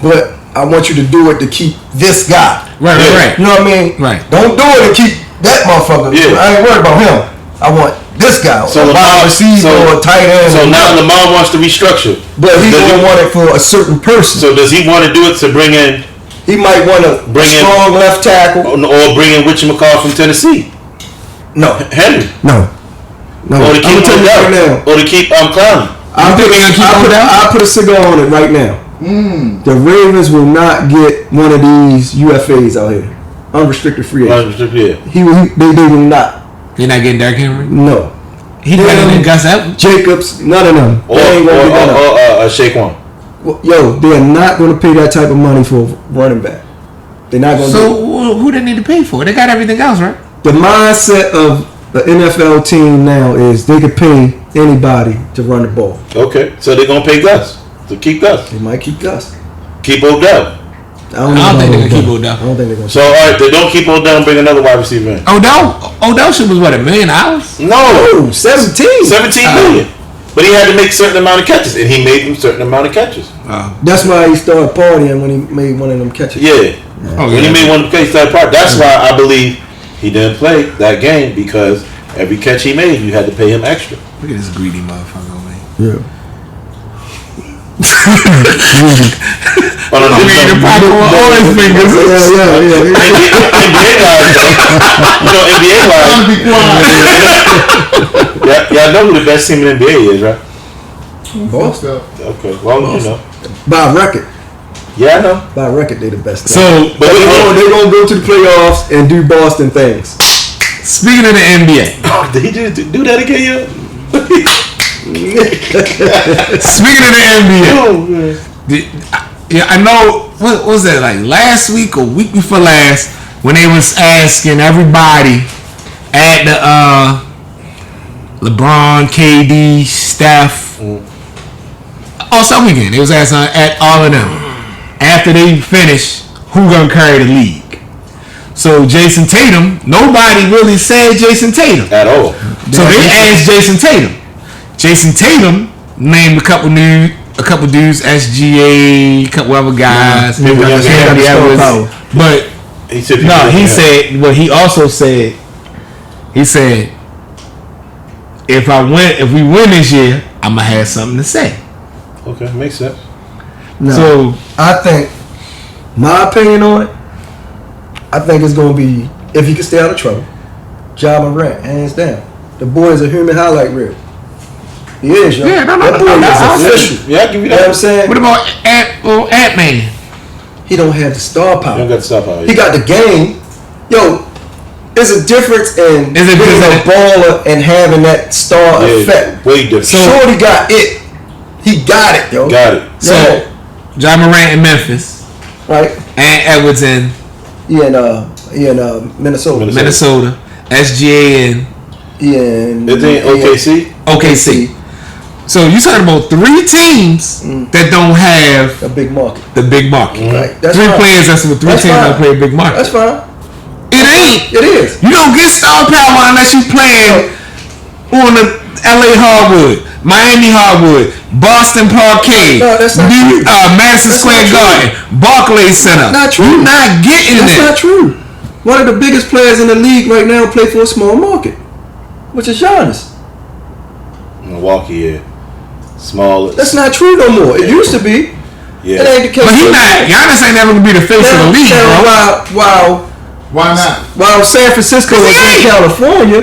but I want you to do it to keep this guy. Right. You know what I mean? Right. Don't do it to keep that motherfucker. Yeah. I ain't worried about him. I want this guy. So So a wide receiver or a tight end. So now Lamar wants to restructure. but he's Does gonna he- want it for a certain person. So does he want to do it to bring in He might want a Bring in- strong left tackle. or bring in Richie McCall from Tennessee? No. Henry. No. Or to I'm keep gonna tell you right now. Or to keep Clowney. I'll put a cigar on it right now. The Ravens will not get one of these UFAs out here. Unrestricted free agent. Yeah. They will not. You're not getting Derrick Henry? No. He better than Gus Edwards. Jacobs, none of them. Or They ain't gonna get that up. Shaquan. Well, yo, they're not going to pay that type of money for a running back. They're not going to. So who they need to pay for? They got everything else, right? The mindset of the NFL team now is they could pay anybody to run the ball. Okay, so they're gonna pay Gus to keep Gus, They might keep Gus. keep Odell. I don't think they're gonna keep I Odell. don't think they're going to. So all right, they don't keep Odell and bring another wide receiver in. Odell shit was what, $1 million? No, 17. 17 million. But he had to make a certain amount of catches, and he made a certain amount of catches. That's why he started partying when he made one of them catches. Yeah. When he made one of the catches that part, that's why I believe he didn't play that game, because every catch he made, you had to pay him extra. Look at this greedy motherfucker, man. Yeah. On a different all his fingers. Yeah. NBA wise, though. You know, NBA wise, Be quiet. y'all know who the best team in the NBA is, right? Boston. Okay, well, you know. By record. Yeah, I know. By record, they the best. So, But They gonna go to the playoffs and do Boston things. speaking of the NBA, did he just do that again? Yeah. speaking of the NBA, Oh, man. yeah, I know. What was that like last week or week before last when they was asking everybody at the LeBron, KD, Steph, All-Star Weekend. They was asking at all of them after they finish who gonna carry the league. So Jason Tatum, nobody really said Jason Tatum. At all. So they asked Jason Tatum. Jason Tatum named a couple dudes, SGA, a couple other guys. Yeah, but Anthony Edwards. But He said, no, he said. Well, he also said. He said, if we win this year, I'm gonna have something to say. Okay, makes sense. No, So I think my opinion on it. I think it's gonna be if he can stay out of trouble. Ja Morant, hands down. The boy is a human highlight reel. He is, yo. Yeah, no, that boy I'll is official. Yeah, I'll give you You know what I'm that. saying? what about Ant-Man? He don't have the star You don't power. got to stop out He got the game. Yo, there's a difference in Is it being a different? baller and having that star effect. Way different. Shorty got it. He got it, yo. Got it. So Ja Morant in Memphis, Right? Ant Edwards in He in Minnesota. Minnesota, SGA in He in It ain't OKC. OKC. So you talking about 3 teams that don't have A big market. the big market. Right. That's 3 fine. players that's with 3 That's teams fine. that play a big market. That's fine. It ain't. It is. You don't get star power unless you playing on the LA hardwood, Miami hardwood, Boston parquet, No, that's not true. Madison That's Square not true. Garden, Barclays Center. Not true. You're not getting That's it. not true. One of the biggest players in the league right now play for a small market, which is Giannis. Milwaukee, yeah. Small. That's not true no more. It used to be. Yeah. It ain't the case. But he no not. more. Giannis ain't never gonna be the face of the league, Now, bro. Why not? while San Francisco was in California,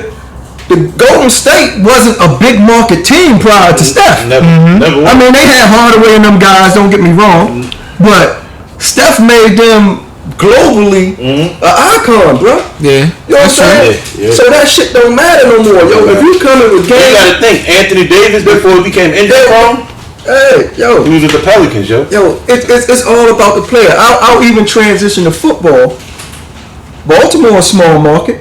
the Golden State wasn't a big market team prior to Steph. Never. Never. I mean, they had Hardaway and them guys. Don't get me wrong, but Steph made them globally an icon, bro. Yeah, You know what I'm saying? Yeah, yeah. So that shit don't matter no more, yo. If you coming with You game, gotta think, Anthony Davis before he became injury prone, hey, yo, he was with the Pelicans, yo. it's all about the player. I'll even transition to football. Baltimore is a small market.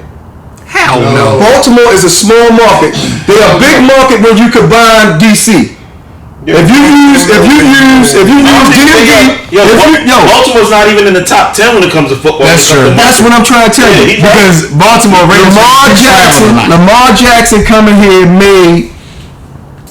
hell no. Baltimore is a small market. They're a big market when you combine DC. If you use DMV, Baltimore's not even in the top 10 when it comes to football. That's true. that's what I'm trying to tell you. Because Baltimore Ravens Lamar Jackson coming here made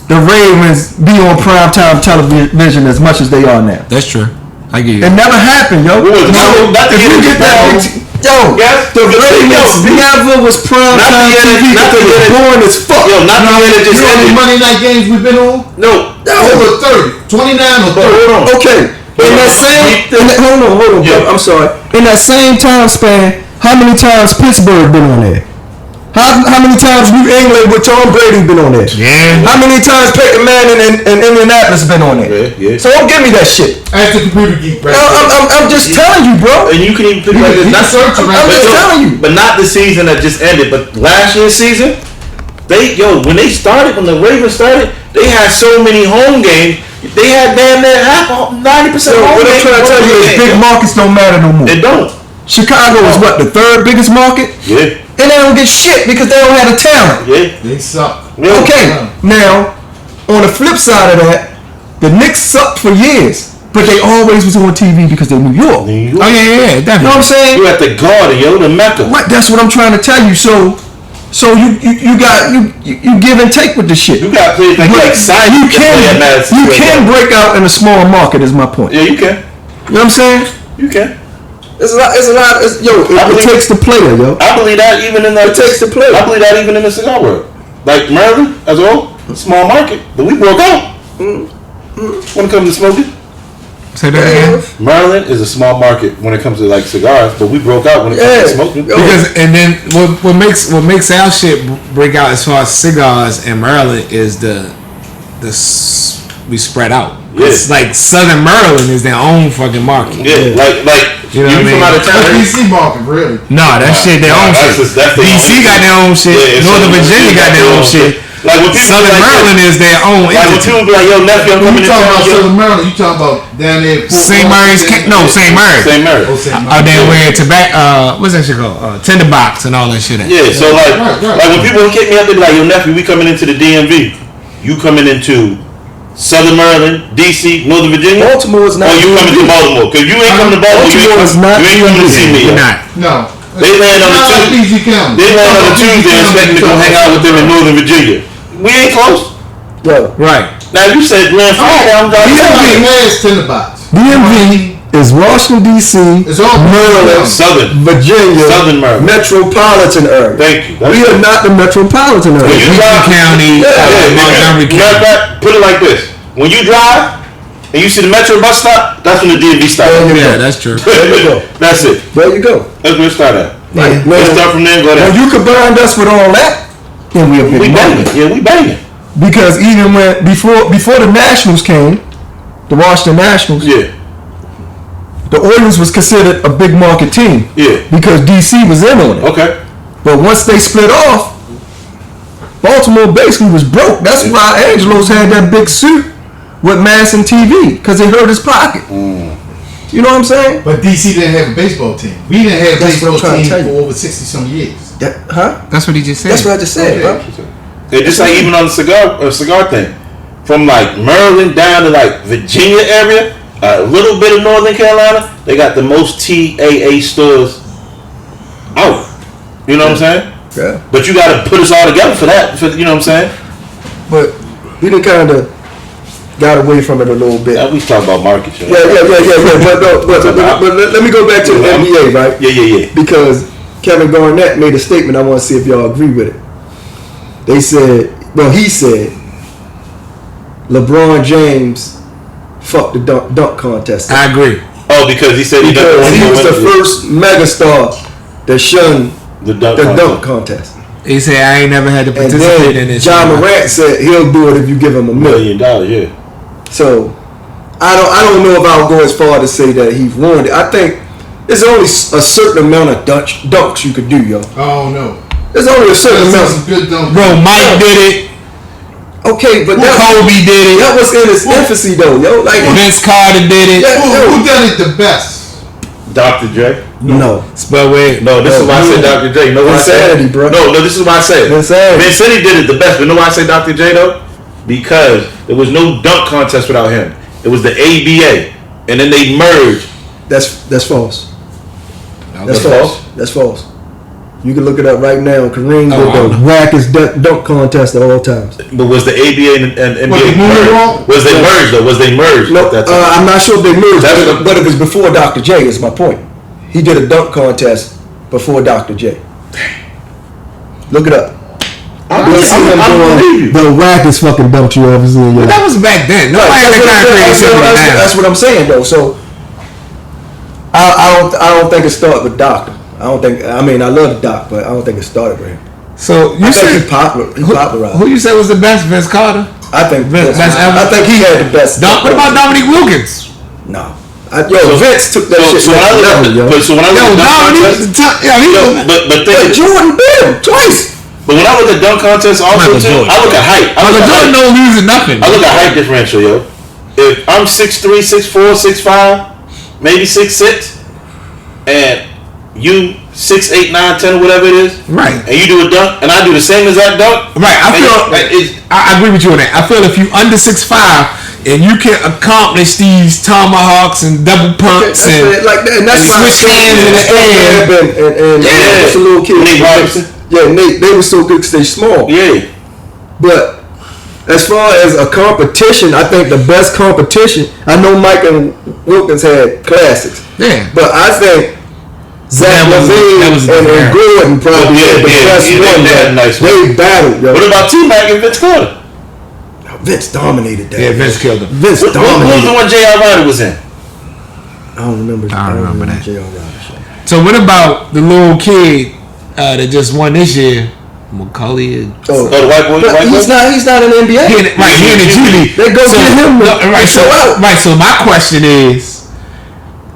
the Ravens be on primetime television as much as they are now. That's true. I get you. It never happened, yo. Not to If get you into get that, yo, Yes, the Ravens never was primetime TV. not to They get was it- boring as fuck. Yo, not the end of just You know how many ended. Monday night games we've been on? No. Over 30. 29 or 30. Hold on. Okay. In that same, hold on, Yeah. bro. I'm sorry. In that same time span, how many times Pittsburgh been on there? How many times New England with Tom Brady been on there? Yeah. How many times Peyton Manning and Indianapolis been on there? Yeah. So don't give me that shit. Ask the computer geek right No, I'm just telling you, bro. And you can even pick like this. You Not can search around. I'm just telling you. But not the season that just ended. But last year's season, when they started, when the Ravens started, they had so many home games. They had damn near 90% So home what I'm games. trying to tell you is big markets don't matter no more. They don't. Chicago is what, the 3rd biggest market? Yeah. And they don't get shit because they don't have the talent. Yeah. They suck. Yeah. Okay, now on the flip side of that, the Knicks sucked for years, but they always was on TV because they're New York. New You York. Oh yeah, know what definitely. I'm saying? You at the Garden, yo, the Mecca. Right, that's what I'm trying to tell you. So you give and take with the shit. You got players like excited You to play at Madison you Square can Garden. break out in a small market. Is my point. Yeah, you can. You know what I'm saying? You can. It's a lot. It takes the player, yo. I believe that even in the. It takes the player. I believe that even in the cigar world. Like Maryland, as well, small market, but we broke out when it comes to smoking. Say that again. Maryland is a small market when it comes to like cigars, but we broke out when it comes to smoking. Yo. Because and then what makes our shit break out as far as cigars in Maryland is the be spread out. Yeah. It's like Southern Maryland is their own fucking market. Yeah, like You know what I from mean? out of town. That's DC market, really. No, that shit their own that's shit. just- that's their DC own got their own shit. Yeah, Northern Virginia got their own shit. Like when people Southern be like, Maryland is their own like when entity. people be like, yo, nephew, I'm When coming you to talking town. about yo. Southern Maryland, you talking about down there. St. Mary's, St. Mary's. St. Mary. Oh, St. Out Mary's. there where tobacco, what's that shit called? Tinderbox and all that shit. At. Yeah, so like, Right. like when people hit me up, they be like, yo, nephew, we coming into the DMV. You coming into Southern Maryland, DC, Northern Virginia? Baltimore is not Or you coming to DMV. Baltimore? Because you ain't coming to Baltimore. Baltimore is not You ain't coming to see me. You're yo. not. No. They land on the It's not like Tuesday. PG County. They land on a Tuesday expecting to go hang out with them in Northern Virginia. We ain't close. Yo, Right. Now if you said Grand Friday, I'm It's driving. like last tinderbox. DMV is Washington D.C., It's all Maryland, Southern. Virginia, Southern Maryland. metropolitan area. Thank you. That's We are it. not the metropolitan When you area. drive- County, Montgomery Matter of County. fact, put it like this: when you drive and you see the Metro bus stop, that's when the DMV stops. There you Yeah, go. that's true. There you go. That's it. There you go. That's where it start at. Like, Let's start from there and go when there. you combined us with all that, then we a We big banging. market. Yeah, we banging. Because even when before the Nationals came, the Washington Nationals, Yeah, the Orioles was considered a big market team. Yeah. Because DC was in on it. okay. But once they split off, Baltimore basically was broke. That's why Angelos had that big suit with Mass and TV, because it hurt his pocket. You know what I'm saying? But DC didn't have a baseball team. We didn't have a That's what I'm baseball trying to team tell you. for over 60 some years. Huh? That's what he just said. That's what I just said, Okay. bro. Yeah, just like even on the cigar thing, from like Maryland down to like Virginia area, a little bit of Northern Carolina, they got the most TAA stores out. You know what I'm saying? Yeah. But you got to put us all together for that. You know what I'm saying? But we done kind of got away from it a little bit. Now we talk about market share. Yeah. But, no, but let me go back to the NBA, right? Yeah. Because Kevin Garnett made a statement. I want to see if y'all agree with it. They said, well, he said, LeBron James fucked the dunk contest up. I agree. Oh, because he said Because he was the first megastar that shunned the dunk the contest. dunk contest. He said I ain't never had to And participate in then this. John shit. Morant said he'll do it if you give him $1 million. $1 million, yeah. So I don't know if I'll go as far to say that he ruined it. I think there's only a certain amount of dunks you could do, yo. Oh no. There's only a certain That's amount. some good dunks. Bro, Mike did it. Okay, but that Kobe did it. that was in its infancy though, yo. Like Vince Carter did it. Yeah. Who done it the best? Dr. J. no. But wait, No, this is why I said Dr. J. You know why I said Insanity, bro. No, this is why I said Insanity. Vincenzi did it the best. But you know why I say Dr. J though? Because there was no dunk contest without him. It was the ABA, and then they merged. That's false. That's That's false. false? That's false. You can look it up right now. Kareem Oh, I did don't the know. wackest dunk contest of all times. But was the ABA and What, NBA the moonwalk? merged? Was they merged though? Was they merged No, at that time? I'm not sure if they merged, That's but, what- but it was before Dr. J. Is my point. He did a dunk contest before Dr. J. Look it up. You'll see him I believe you. doing the wackest fucking dunks you ever seen in your that life. was back then. Right, Nobody had the kind of creativity now. that's what I'm saying though. So I don't think it started with Doctor. I don't think. I mean, I love the Doc, but I don't think it started with him. So you I think he said popularized. who you said was the best? Vince Carter. I think Best ever? I think he had the best. What about Dominique Wilkins? No. Vince took that shit So when I next look level, yo. at so when I Yo, look at dunk Dominique, contest, he yo, was. but But think, Jordan beat him twice. but when I look at dunk contests also Michael too, Jordan. I look at height. I Michael look at Jordan height. don't lose at nothing. I look at height differential, yo. If I'm 6'3", 6'4", 6'5", maybe 6'6", and you 6'8", 9', 10", whatever it is, Right. and you do a dunk, and I do the same exact dunk, Right, I and feel I agree with you on that. I feel if you under 6'5" and you can accomplish these tomahawks and double pumps and That's and why switch hands in the air. and Yeah. what's the little kid? Nate Robinson. Yeah, Nate. They were so good because they small. yeah, But as far as a competition, I think the best competition. I know Mike and Wilkins had classics, Yeah. but I think Zach That was Levine a and different Gordon probably Yeah, had the yeah, best yeah, one. they had a Yo. nice one. They battled. Yo. What about T-Mac and Vince Carter? Vince dominated that. Yeah, Vince killed him. Vince What was dominated. the one J.R. Ryder was in? I don't remember. I don't remember that. J.R. Ryder show. So what about the little kid that just won this year? McCully. Oh, the white boy. but he's not in the NBA. He in the G League. They go get him to show out. Right. So my question is,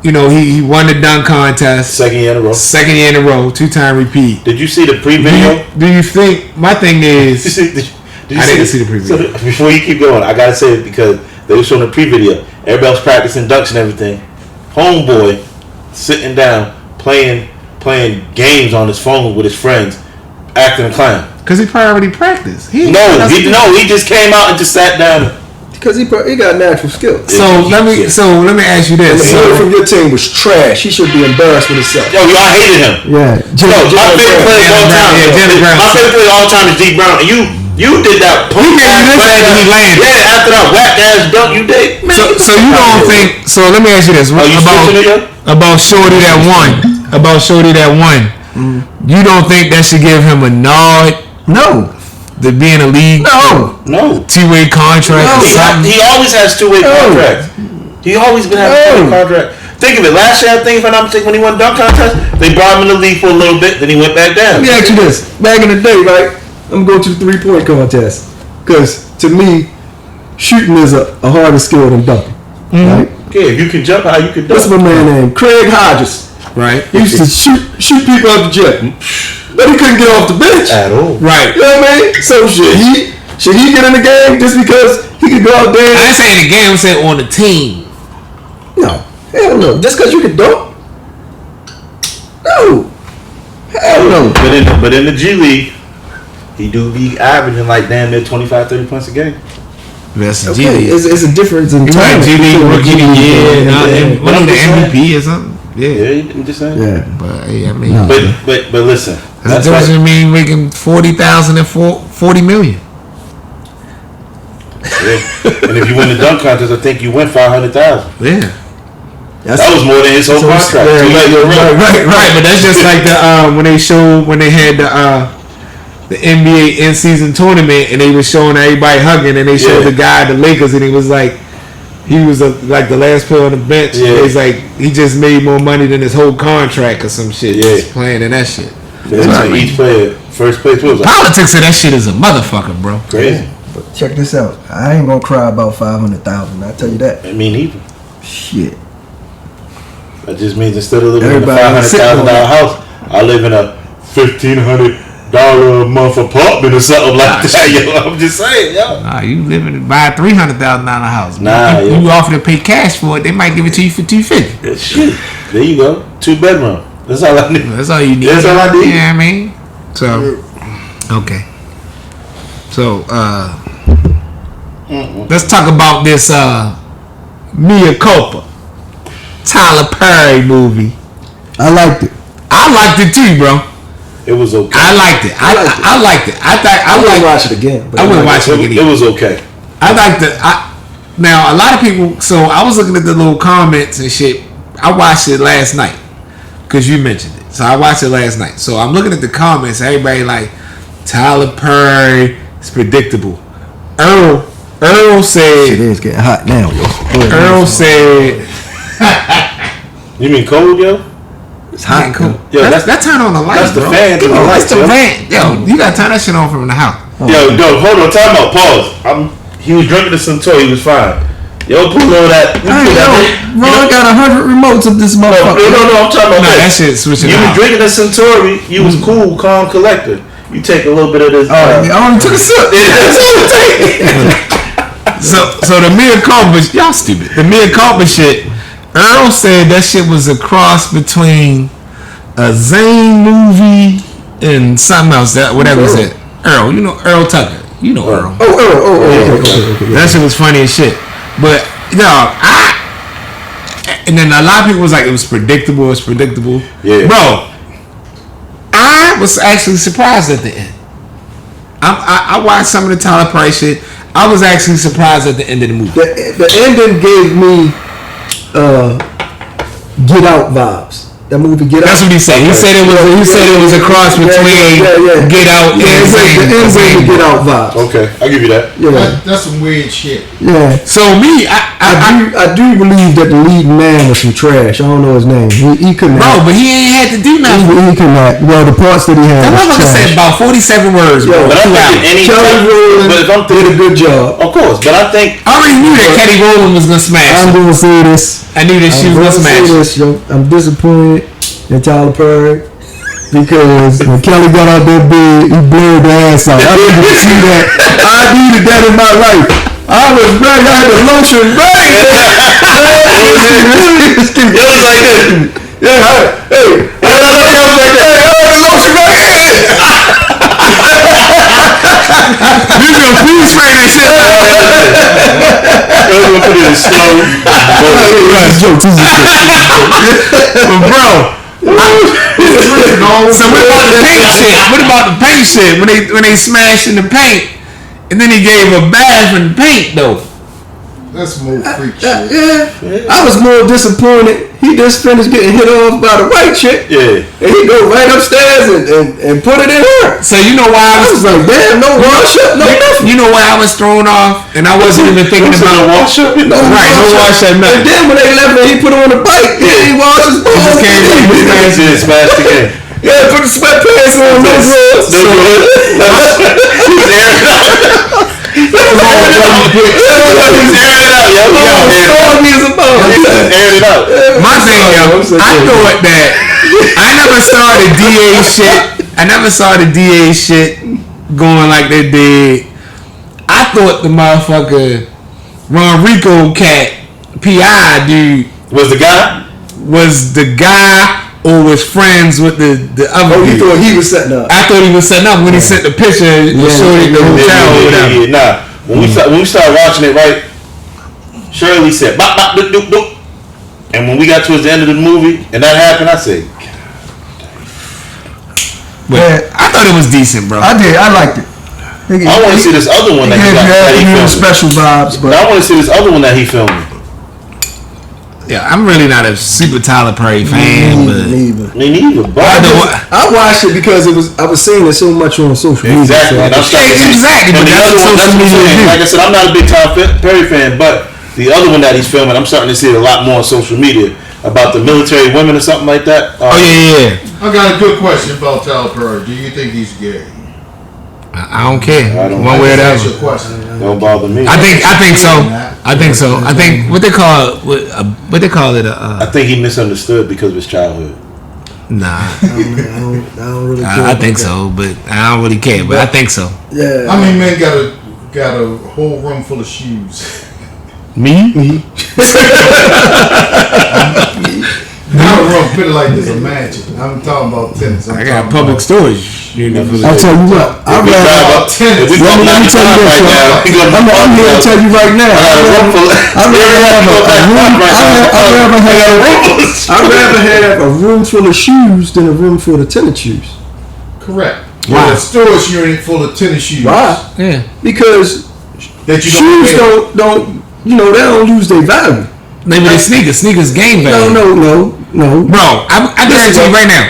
he won the dunk contest. Second year in a row. 2-time repeat. Did you see the pre-video? Do you think? My thing is, I didn't see the pre-video. So before you keep going, I gotta say it because they were showing the pre-video. Everybody was practicing dunks and everything. Homeboy sitting down playing games on his phone with his friends, acting a clown. Because he probably already practiced. He just came out and just sat down. Because he got natural skills. So let me ask you this. The player from your team was trash. He should be embarrassed with himself. Yo, I hated him. Yeah. My favorite player of all time. My favorite player of all time is D Brown. And you did that. He did this after he landed. Yeah, after that whack ass dunk you did. Man, so you don't think? So let me ask you this about Shorty that won. About Shorty that won. You don't think that should give him a nod? No. To be in a league? No. Two-way contract or something? He always has two-way contracts. He always been having a two-way contract. Think of it. Last year, I think, if I'm not mistaken, when he won dunk contest, they brought him in the league for a little bit, then he went back down. Let me ask you this. Back in the day, right? I'm going to the 3-point contest. Because, to me, shooting is a harder skill than dunking. Right? Yeah, if you can jump how you can dunk. What's my man named? Craig Hodges. Right. He used to shoot people out the gym. But he couldn't get off the bench. At all. Right. You know what I mean? So should he get in the game just because he could go out there? I didn't say in the game, I'm saying on the team. No. Hell no. Just because you can dunk? No. Hell no. But in the G League, he do be averaging like damn near 25, 30 points a game. That's the Okay, G League. it's a difference in You time. might G League rookie of the year, and But I'm the just MVP or something. Yeah. I'm just saying. Yeah. But hey, I mean, No. But listen. that doesn't mean making 40,000 and 40 million. Yeah. And if you win the dunk contest, I think you win 500,000. Yeah. That was more than his whole contract. Right. But that's just like the when they had the NBA in season tournament and they was showing everybody hugging and they showed the guy at the Lakers and he was like. He was like the last player on the bench. Yeah. He's like he just made more money than his whole contract or some shit. Yeah, just playing in that shit. So each player, first place was politics of that shit is a motherfucker, bro. Crazy. But check this out. I ain't gonna cry about 500,000. I tell you that. I mean, neither. Shit. That just means instead of living in a $500,000 house, I live in a $1,500 a month apartment or something like that. Yo, I'm just saying, yo. Nah, you living to buy a $300,000 house. Nah, you offer to pay cash for it, they might give it to you for $250. Shit. There you go. 2-bedroom. That's all I need. That's all you need. That's all I need. Yeah, I mean. So, okay. So, let's talk about this Mea Culpa Tyler Perry movie. I liked it. I liked it too, bro. It was okay. I liked it. I liked it. I wouldn't watch it again. I wouldn't watch it again. It was okay. I liked it. Now, a lot of people. So I was looking at the little comments and shit. I watched it last night because you mentioned it. So I watched it last night. So I'm looking at the comments. Everybody like Tyler Perry. It's predictable. Earl said. It is getting hot now, yo. Earl said. You mean cold, yo? It's hot, cool. Yo, that turn on the lights, that's the bro. fan. That's the fan. Yo, you gotta turn that shit on from the house. Yo, hold on. Time out. Pause. He was drinking the Suntory. He was fine. Yo, pull on that. Ron got 100 remotes of this motherfucker. No. I'm talking about that shit switching. You was drinking the Suntory. You was cool, calm, collected. You take a little bit of this. I only took a sip. That's all it takes. So the Mea Culpa, y'all stupid. The Mea Culpa shit. Earl said that shit was a cross between a Zane movie and something else. Whatever it said. Earl, you know Earl Tucker. You know Earl. Okay. That shit was funny as shit. But and then a lot of people was like it was predictable. Yeah. Bro, I was actually surprised at the end. I watched some of the Tyler Perry shit. I was actually surprised at the end of the movie. The ending gave me Get Out vibes. That movie Get Out. That's what he said. He said it was a cross between Get Out and Zane. Get Out vibes. Okay, I'll give you that. Yeah. That's some weird shit. Yeah. So me, I do believe that the lead man was some trash. I don't know his name. He couldn't. Bro, but he ain't had to do nothing. He couldn't. Well, the parts that he had. That motherfucker said about 47 words, bro. But I'm thinking Kelly Rowland did a good job. Of course, but I think I already knew that Kelly Rowland was gonna smash. I'm gonna say this. I knew that she was gonna smash. I'm disappointed in Tyler Perry because when Kelly got out that bed, he blurred the ass out. I didn't even see that. I needed that in my life. I was ready. I had the lotion ready. It was like this. Yeah, hey, I had the lotion ready. You gonna please spray that shit. I'm gonna put it in slow. But bro, so what about the paint shit? What about the paint shit? When they smashed in the paint, and then he gave a bath in the paint though. That's more freak shit. Yeah, I was more disappointed. He just finished getting hit off by the white chick. Yeah. And he go right upstairs and put it in her. So you know why I was like, damn, no wash up, no nothing. You know why I was thrown off, and I wasn't even thinking about wash up. right, no wash up, And nothing. then when they left and he put on the bike, he washed his balls. just came back and smashed it. Smashed again. Yeah, put the sweatpants on. No gloves. No good. He was airing it out. He was airing it out. Airing it out. My thing, yo, I thought that I never saw the DA shit. I never saw the DA shit going like they did. I thought the motherfucker Ron Rico cat PI dude Was the guy or was friends with the other Oh, you dude. thought he was setting up? I thought he was setting up when he sent the picture and showed it the hotel or whatever. Nah. When we started watching it, right, Shirley said, bop, bop, doop, doop, doop. And when we got towards the end of the movie and that happened, I said, But I thought it was decent, bro. I did. I liked it. I want to see this other one that he filmed. Special vibes, but I want to see this other one that he filmed. Yeah, I'm really not a super Tyler Perry fan, but neither. Me neither. But I watched it because I was seeing it so much on social media. exactly. So And I'm starting to see- Exactly, and but the that's other what one, that's social what I'm media saying. do. Like I said, I'm not a big Tyler Perry fan, but the other one that he's filming, I'm starting to see it a lot more on social media about the military women or something like that. oh yeah. I got a good question about Tyler Perry. Do you think he's gay? I don't care. I don't- One way or the That's other. your question. Don't bother me. I think so. I think what they call it. I think he misunderstood because of his childhood. Nah, I don't really care. I think so, but I don't really care. But I think so. Yeah. How many men got a whole room full of shoes? Me? Not a room, put it like this, a mansion. I'm talking about tennis. I got public storage. I'll tell you what. If we drive up, if we Let go me tell you 95 this, right yo. now, we gonna be I'm here to fucked tell up. you right now. I'd rather have a room full of shoes than a room full of tennis shoes. Correct. Why? A storage unit full of tennis shoes. Why? Yeah. Because That you shoes don't don't they don't lose their value. Maybe the sneakers game value. No. Bro, I guarantee you right now.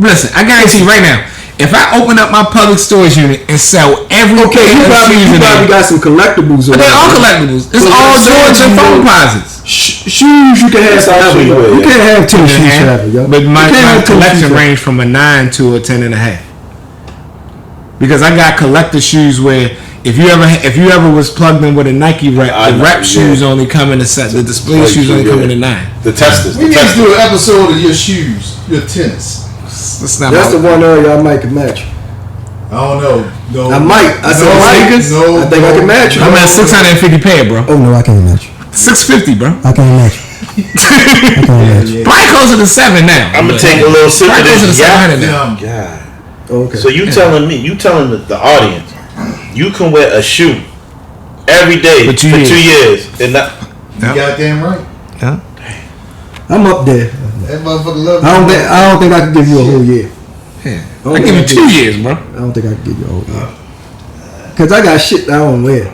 Listen, I guarantee you right now. If I open up my public storage unit and sell every Okay, you probably got some collectibles. But they're all collectibles. It's all Jordans and phone posits. Shoes you can have forever. You can't have tennis shoes forever, yo. But my You can't have tennis collection shoes range from a 9 to a 10.5. Because I got collector shoes where if you ever was plugged in with a Nike rep, the rep shoes only come in a set. The display shoes only come in a 9. The testers. We need to do an episode of your shoes, your tennis. That's not That's the one area I might can match. I don't know. No. I might. I said sneakers. No. I think I can match. I'm at 650 pair, bro. Oh no, I can't match. 650, bro. I can't match. Probably closer to 7 now. I'm gonna take a little sip of Probably closer to this. 700 now. God. Okay. So you telling the audience, you can wear a shoe every day For 2 2 years. years and not. You goddamn right. Yeah. I'm up there. That motherfucker love I don't think I can give you a whole year. Yeah. I give you 2 years, bro. I don't think I can give you a whole year. Cause I got shit that I don't wear.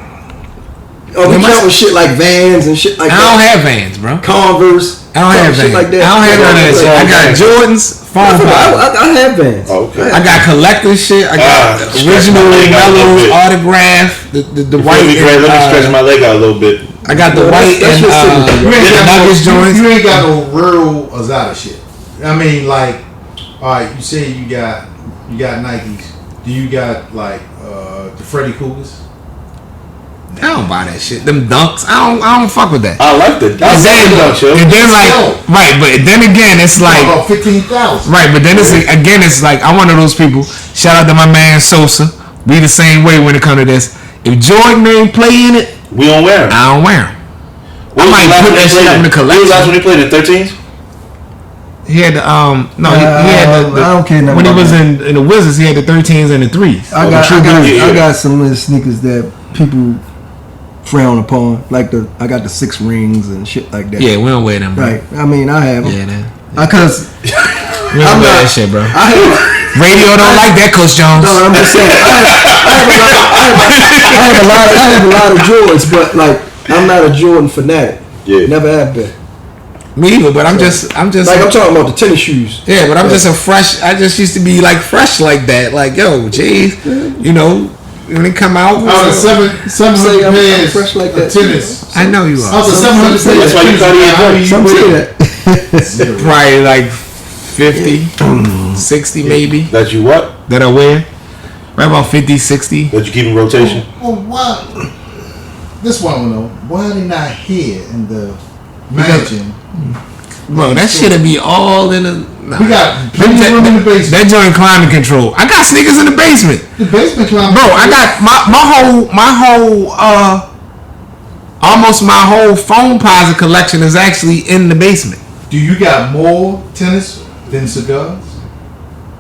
Oh, we counting shit like Vans and shit like I don't that. have Vans, bro. Converse. I don't have shit Vans. like that. I don't have none of that shit. I got Jordans, foam pop. I have Vans. Oh, okay. I got collector shit. I got the stretch original my leg out a little Mellow bit. autograph. The white. Let me stretch my leg out a little bit. I got the Well, white that's and your signature. You ain't got Nuggets no, joints. you ain't got no real Azada shit. I mean, like, all right, you say you got Nikes. Do you got like the Freddy Cougars? I don't buy that shit. Them dunks. I don't fuck with that. I like that. I And then, like that, and then like right, but then again, it's like About 15,000. right, but then it's again, it's like I'm one of those people. Shout out to my man Sosa. We the same way when it comes to this. If Jordan ain't play in it, we don't wear them. I don't wear them. When was might the last put one that they shit played up in the When was the last collection. one he played in 13s? He had the no, he had the I don't care nothing when he about was that. in the Wizards. He had the 13s and the 3s. I Yeah. got some of the sneakers that people frown upon, like I got the 6 rings and shit like that. Yeah, we don't wear them, bro. Right. I mean, I have them. Yeah, man. Because We don't I'm wear not- that shit, bro. I have. Radio don't like that, Coach Jones. No, I'm just saying. I have a lot of Jordans, but like I'm not a Jordan fanatic. Yeah. Never have been. Me either, but I'm just Like I'm talking about the tennis shoes. yeah, but I'm just a fresh. I just used to be like fresh like that. Like yo, geez, you know, when they come out. Out of 700 Say I'm pairs fresh like of that. tennis. I know you Out are. of 700 pairs That's of why you tennis, thought he had how one. many Some you say wear? that. Probably like 50, 60 maybe That you what? that I wear. Right about 50, 60. That you keep in rotation? Well, why? This one I don't know. Why are they not here in the mansion? Bro, that shit'll be all in the. Nah. We got plenty of room in the basement. That joint climate control. I got sneakers in the basement. The basement climate. Bro, I got my whole almost my whole phone posit collection is actually in the basement. Do you got more tennis than cigars?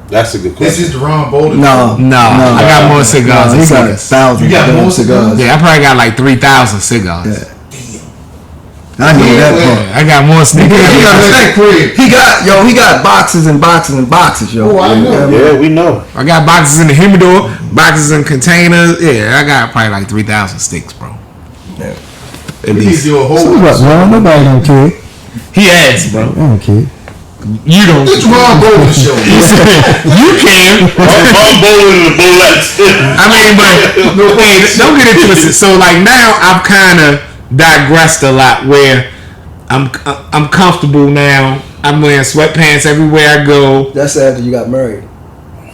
That's a good This question. is the Ron Boulder. No, I got more cigars he than got sneakers. thousands You got of more cigars. Yeah, I probably got like 3,000 cigars. Yeah. I know that part. I got more sneakers. He got that crib. he got boxes and boxes and boxes, yo. Oh, I know. Yeah, we know. I got boxes in the humidor, boxes in containers. Yeah, I got probably like 3,000 sticks, bro. Yeah. At We need to least. do a whole. Well, nobody don't care. He asked, bro. I don't care. You don't. It's Ron Boulder show. You can. I'm bowling the bullets. I mean, but hey, don't get it twisted. So like now, I've kind of digressed a lot. Where I'm comfortable now. I'm wearing sweatpants everywhere I go. That's after you got married.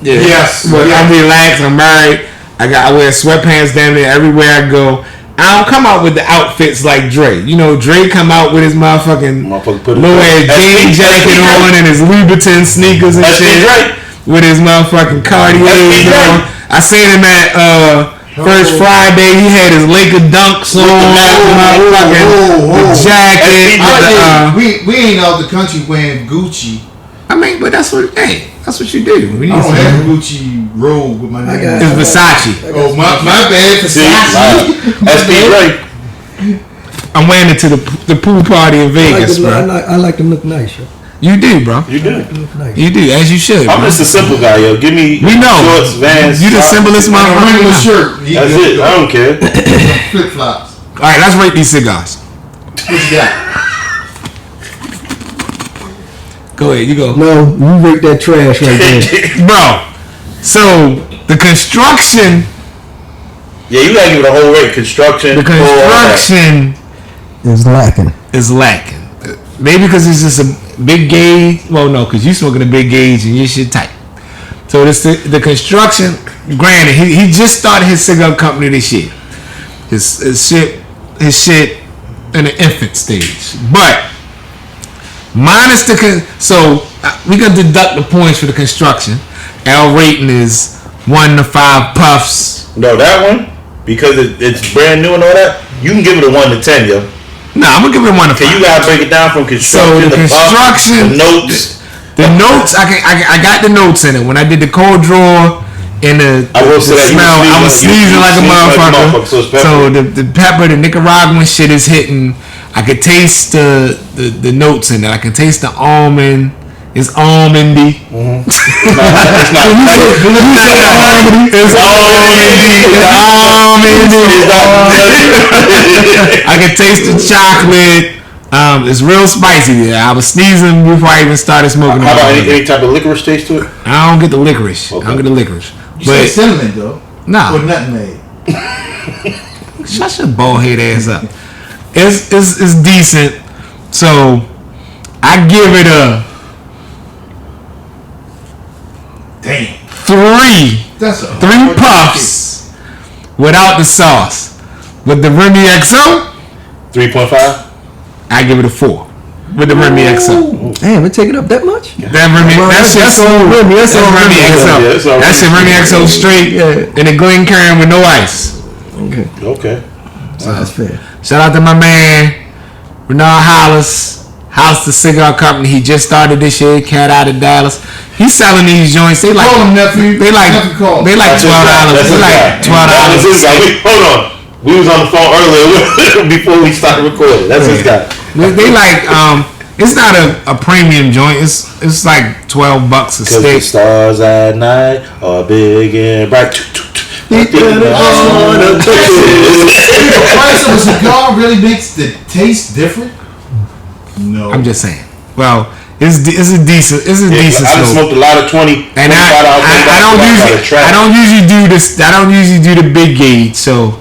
Yeah. Yes, But yes. I'm relaxed. I'm married. I wear sweatpants damn near everywhere I go. I don't come out with the outfits like Dre. You know, Dre come out with his motherfucking Motherfucker put it- low ass jean SB jacket on and his Louboutin sneakers and SB shit. Dre. With his motherfucking Cartiers SB Dre. on. I seen him at First Friday. He had his Laker dunks on, the jacket. We ain't out the country wearing Gucci. I mean, but that's what you do. We I need don't have a some. Gucci robe with my name. got- It's Versace. Oh my bad, See, Versace. SB Dre. I'm wearing it to the pool party in Vegas, bro. I like them look nice, yo. You do, bro. You do. Look nice. You do, as you should. I'm bro. just a simple guy, yo. Give me We know. shorts, Vans. You the socks. simplest A regular motherfucker. shirt. That's it. I don't care. Flip flops. All right, let's rate these cigars. What you got? Go ahead, you go, No, you rake that trash right there. bro. So the construction, Yeah, you gotta give it a whole rate. Construction. the all that. construction It's lacking. is lacking. Maybe because it's just a big gauge. Well, no, because you smoking a big gauge and your shit tight. So the construction. Granted, he just started his cigar company this year. His shit in the infant stage, but minus so we gonna deduct the points for the construction. Our rating is 1 to 5 puffs. No, that one, because it's brand new and all that, you can give it a 1 to 10, yo. Nah, I'm gonna give it 1 to 5. Okay, you gotta break it down from construction, So the puff, construction- the notes. The notes, I got the notes in it. When I did the cold draw and the I will say that you smell, I was sneezing like a motherfucker. So it's pepper. So the pepper, the Nicaraguan shit is hitting. I could taste the notes in it. I can taste the almond. It's almondy. It's not. It's almondy. I can taste the chocolate. It's real spicy. Yeah, I was sneezing before I even started smoking. How about any type of licorice taste to it? I don't get the licorice. Okay. I don't get the licorice. You say But cinnamon though. nah, Or nutmeg. shut your bald head ass up. It's decent. So I give it a Damn. 3. That's a 3 puffs without the sauce. With the Remy XO, 3.5. I give it a 4. With the Remy XO. Damn, it take it up that much? That Remy, Well, that shit's that's all Remy. That's all Remy Remy. XO. Yeah, it's all That shit Remy XO straight Yeah. in a Glencairn with no ice. Okay, Okay. that's fair. Shout out to my man Renard Hollis, House the Cigar Company. He just started this year. Cat out of Dallas. He's selling these joints. They like Call him, nephew. They like Nephew, call him. they like That's his guy. $12. That's They his like guy. That was his guy. $12. Hold on. We was on the phone earlier before we started recording. That's his guy. They like it's not a premium joint. It's like $12 a Cause the stick. stars at night are big and bright. The price of a cigar really makes the taste different? No. I'm just saying. Well, it's a decent I done smoke. smoked a lot of 20. And I don't usually do this. I don't usually do the big gauge. So,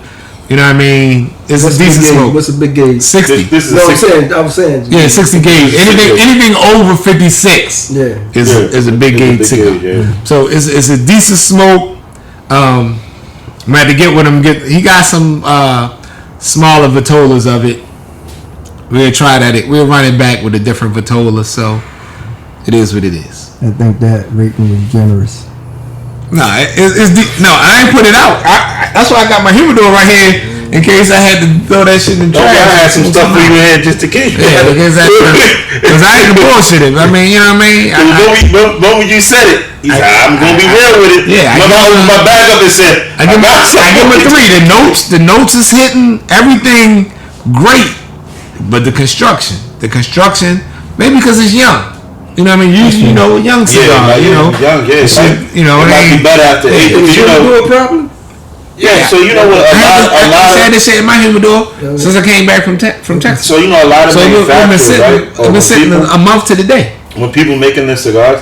you know what I mean. It's What's a decent the big gauge? smoke. What's the big gauge? 60. This is No, a I'm 60. saying, I'm saying. Yeah, 60 gauge. Anything over 56 Yeah. is a big It's gauge cigar. yeah. So it's a decent smoke. I'm gonna have to get with him. He got some smaller Vitolas of it. We'll try that. We'll run it back with a different Vitola. So it is what it is. I think that rating was generous. No, no, I ain't put it out. That's why I got my humidor right here in case I had to throw that shit in the Don't trash. I had some stuff for you in just in case. Yeah, because I ain't the bullshit it. I mean, you know what I mean? When you said it, he said, I'm gonna be real with it. Yeah, I my give mom him- opened my bag up and said, I give him a 3. The notes is hitting everything great, but the construction, maybe because it's young. You know what I mean? You know, young cigar. Yeah, you know, young, yeah. shit, you know, it it might be ain't. better after 8. Is You your know, do a problem? yeah. So you know what? I had this shit in my humidor Yeah. since I came back from Texas. So you know a lot of So we've been manufacturers, sitting, right? Or I've been sitting people- a month to the day. when people making their cigars,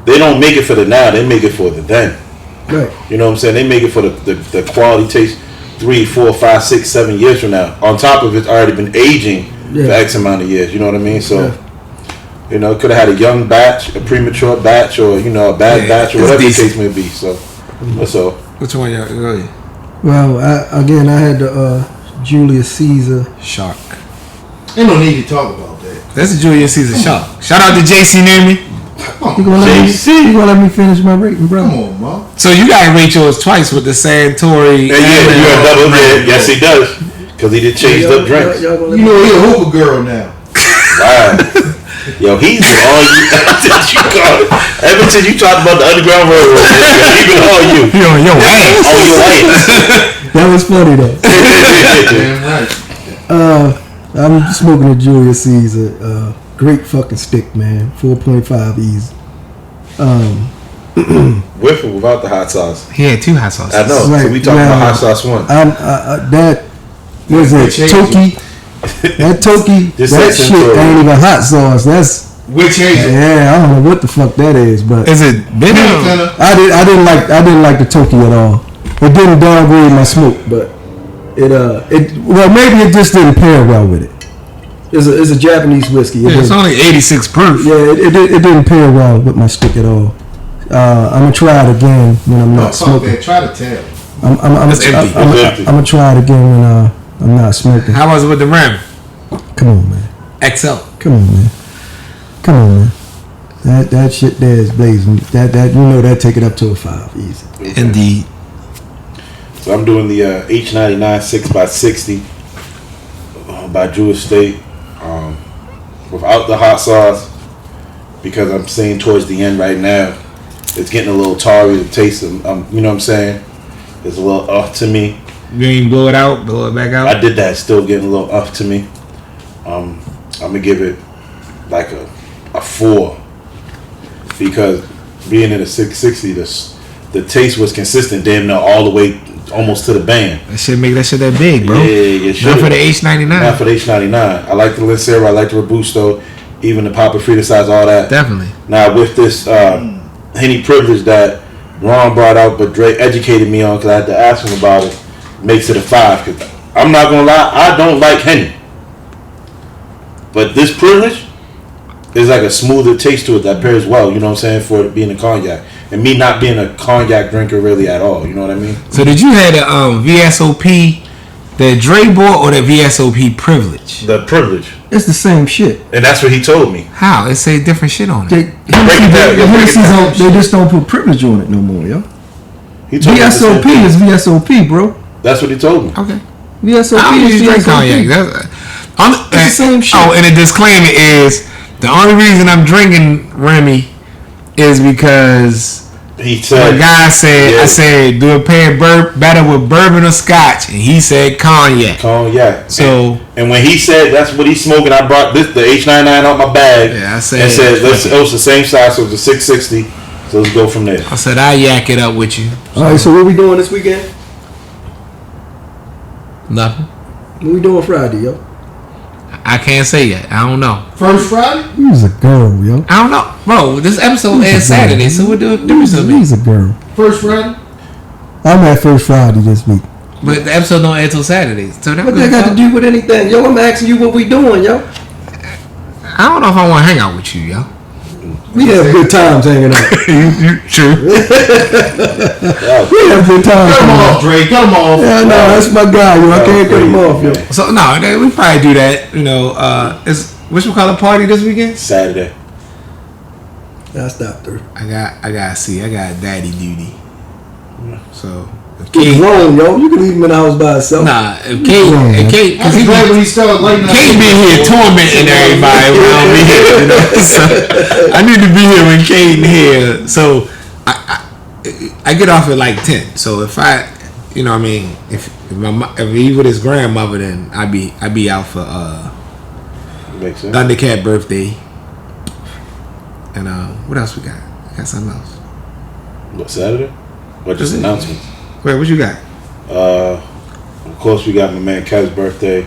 they don't make it for the now. They make it for the then. Right. You know what I'm saying? They make it for the quality taste 3, 4, 5, 6, 7 years from now. On top of it's already been aging for Yeah. X amount of years. You know what I mean? So, Yeah. you know, could have had a young batch, a premature batch, or you know, a bad Yeah, batch, or it's whatever decent. the case may be. So, that's all. Which one y'all? Go ahead. Well, I had the Julius Caesar. Shark. Ain't no need to talk about that. That's a Julius Caesar shark. Shout out to JC Nemi. You gonna let me? JC. You gonna let me finish my rating, bro? Come on, Mo. So you got rate yours twice with the Santori. Yeah, you got double. Yeah, yes, he does. Because he did changed up drinks. Y'all gonna let You me? know he a hooper girl now. Wow. Yo, he's been on you ever since you talked about the Underground Railroad. He's been on you. You on your ass. On your ass. That was funny though. Damn right. I'm smoking a Julius Caesar. Great fucking stick, man. 4.5 easy. With or without the hot sauce? He had 2 hot sauces. I know. So Right, we talking well, about hot sauce 1. That was it. Change Toki. That Toki. Just That say shit Centauri. ain't even hot sauce. That's Which agent? yeah. I don't know what the fuck that is, but Is it been? I didn't like the Toki at all. It didn't downgrade my smoke, but well maybe it just didn't pair well with it. It's a Japanese whiskey. It Yeah, it's didn't- only 86 proof. Yeah, it didn't pair well with my stick at all. I'm gonna try it again when I'm Oh, not fuck smoking. that. Try to tell. I'm It's empty. It's empty. gonna try it again when I'm not smoking. How was it with the rim? Come on, man. XL. Come on, man. Come on, man. That shit there is blazing. That you know that take it up to a 5 easy. Indeed. So I'm doing the H99 6x60 by Drew Estate without the hot sauce because I'm saying towards the end right now it's getting a little tarry to taste. You know what I'm saying? It's a little off to me. You ain't blow it out, blow it back out. I did that, still getting a little off to me. I'm gonna give it like a 4 because being in a 660, the taste was consistent damn near all the way almost to the band. That shit make that shit that big, bro. Yeah, it should. Not for the H99. Not for the H99. I like the Lancero. I like the Robusto. Even the Papa Frida size, all that. Definitely. Now with this Henny privilege that Ron brought out, but Dre educated me on because I had to ask him about it, makes it a 5. Because I'm not gonna lie, I don't like Henny, but this privilege is like a smoother taste to it that pairs well. You know what I'm saying, for it being a cognac and me not being a cognac drinker really at all. You know what I mean? So did you have the VSOP, the Dre bought, or the VSOP privilege? The privilege, It's the same shit. and that's what he told me. How? It say different shit on it. They, Break it down, yo, break it down. they just don't put privilege on it no more, yo. He told me the same VSOP thing. is VSOP, bro. That's what he told me. Okay. VSOP I don't is usually drink cognac. VSOP. It's the same shit. Oh, and the disclaimer is the only reason I'm drinking Remy is because He the said, guy said, Yeah. I said, do it pair better with bourbon or scotch, and he said cognac. cognac. So And when he said that's what he's smoking, I brought the H99 out my bag. Yeah, I said- and said it was the same size, so it was a 660. So let's go from there. I said I yak it up with you. All right, so what we doing this weekend? Nothing. What we doing Friday, yo? I can't say yet. I don't know. First Friday? You's a girl, yo. I don't know, bro. This episode is Saturday, so we'll do something. You's a girl. First Friday? I'm at First Friday this week. But the episode don't air till Saturday. So that What that got to do with anything? Yo, I'm asking you what we doing, yo. I don't know if I want to hang out with you, yo. We have good times hanging out. True. We have good times. Cut him hanging out. off, Dre. Cut him off. Yeah, no, that's my guy, yo. I can't cut him off, yo. So no, we probably do that. You know, it's what you call a party this weekend? Saturday. I stopped her. I got daddy duty. So if He's Kate, wrong, yo. You can leave him in the house by himself. if Kate, I cause was he glad when he started lighting up. Kate been here tormenting everybody around me. You know? So I need to be here when Kate here. So I get off at like 10. So if I, you know, what I mean, if he with his grandmother, then I be out for Makes sense. Thundercat birthday. And what else we got? Got something else. What, Saturday? What, just announcements? Wait, what you got? Of course, we got my man Kev's birthday.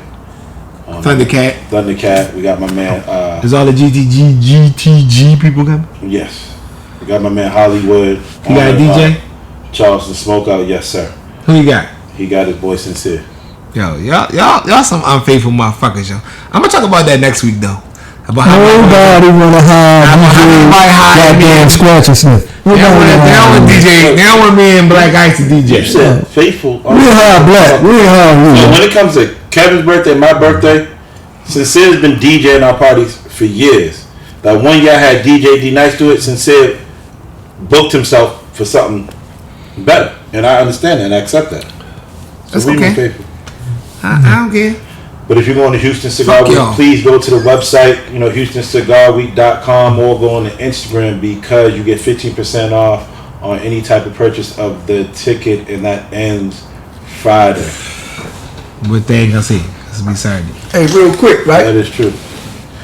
Thundercat. We got my man. Does all the GTG people come? Yes. We got my man Hollywood. You got a DJ? Charles the Smokeout. Yes, sir. Who you got? He got his boy Sincere. Yo, y'all some unfaithful motherfuckers, yo. I'm gonna talk about that next week though. About how Nobody wanna hire goddamn Scratch and Sniff. they don't want DJ. They don't want me and Black Ice to DJ. You said faithful. We hire Black. We hire So you. when it comes to Kevin's birthday, my birthday, Sincere's been DJing our parties for years. Like one year I had DJ D Nice do it. Sincere booked himself for something better, and I understand that and I accept that. So That's we been okay. faithful. I don't care. But if you're going to Houston Cigar Fuck Week, y'all. please go to the website, HoustonCigarWeek.com, or go on the Instagram because you get 15% off on any type of purchase of the ticket, and that ends Friday. What they ain't gonna see? Let's be Saturday. Hey, real quick, That right? is true.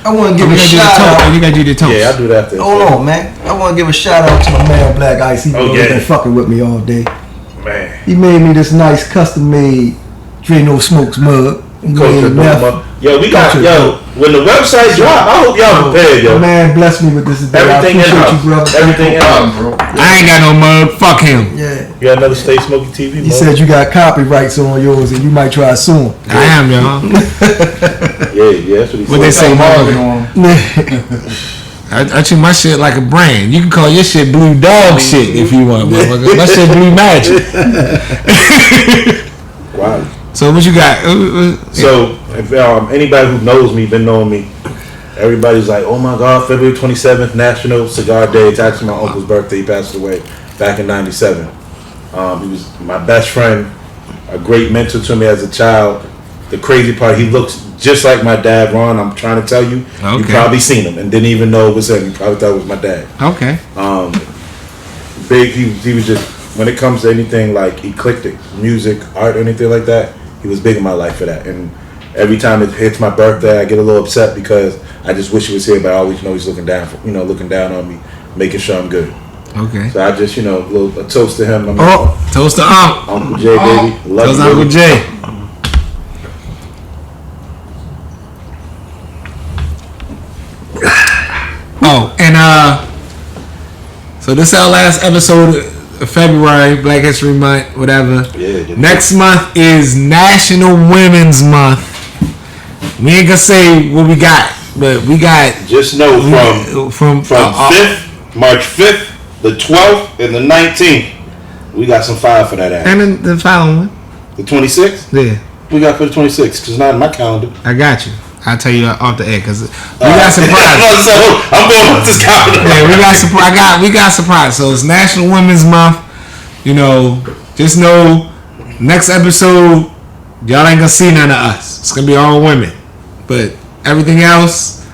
I want to give You a gotta do the shout toast. out. You gotta do the toast. Yeah, I'll do that after. Hold on, man. I want to give a shout out to my man Black Ice. He Oh, really yeah. been fucking with me all day. Man. He made me this nice custom made Dre No Smokes mug. He Culture made meth. Doma. Yo, we got, Culture when the website drop, I hope y'all prepared, My yo. man blessed me with this today. Everything I in appreciate house. you, brother. Everything in house, bro. I ain't got no mug. Fuck him. Yeah. You got another Stay Smoky TV, He said you got copyrights on yours and you might try soon. I am, y'all. Yeah, that's what he What they said. say, Marvin mother? on. I treat my shit like a brand. You can call your shit Blue Dog shit if you want, motherfucker. My shit Blue Magic. Wow. So what you got? So, if anybody who knows me, been knowing me, everybody's like, oh my God, February 27th, National Cigar Day. It's actually my uncle's birthday. He passed away back in 97. He was my best friend, a great mentor to me as a child. The crazy part, he looks just like my dad, Ron. I'm trying to tell you. You Okay. probably seen him and didn't even know it was him. You probably thought it was my dad. Okay. Big, he was just, when it comes to anything like eclectic music, art, or anything like that, he was big in my life for that. And every time it hits my birthday, I get a little upset because I just wish he was here, but I always know he's looking down on me, making sure I'm good. Okay. So I just, a toast to him. Oh, toast to Uncle Jay, baby. Love Toast you, to Uncle baby. Jay. Oh, and so this is our last episode of February, Black History Month, whatever. Yeah. Next month is National Women's Month. We ain't gonna say what we got, but we got Just know from 5th, March 5th, the 12th, and the 19th, we got some fire for that ass. and then the following one. The 26th, Yeah, we got for the 26th, because not in my calendar. I got you. I'll tell you off the air because we got surprises. So I'm going with this calendar. Yeah, we got surprise. We got surprise. So it's National Women's Month. Just know next episode y'all ain't gonna see none of us. It's gonna be all women. But everything else,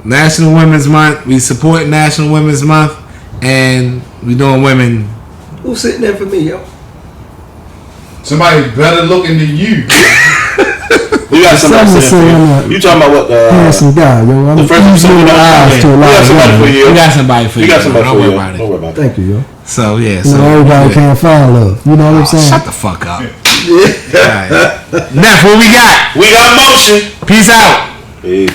National Women's Month. We support National Women's Month, and we doing women. Who's sitting there for me, yo? Somebody better looking than you. We got somebody Something to say sitting on for that. you. You talking about what? Handsome guy, yo. I'm the first episode easily we the eyes to a we lot got of somebody for women. you. We got somebody for you. We got somebody Don't for worry you. about it. Don't worry about that. Thank you, yo. So yeah. You know, everybody can't find love. You know what I'm saying? Shut the fuck up. Alright. Neff, what we got? We got motion. Peace out. Peace.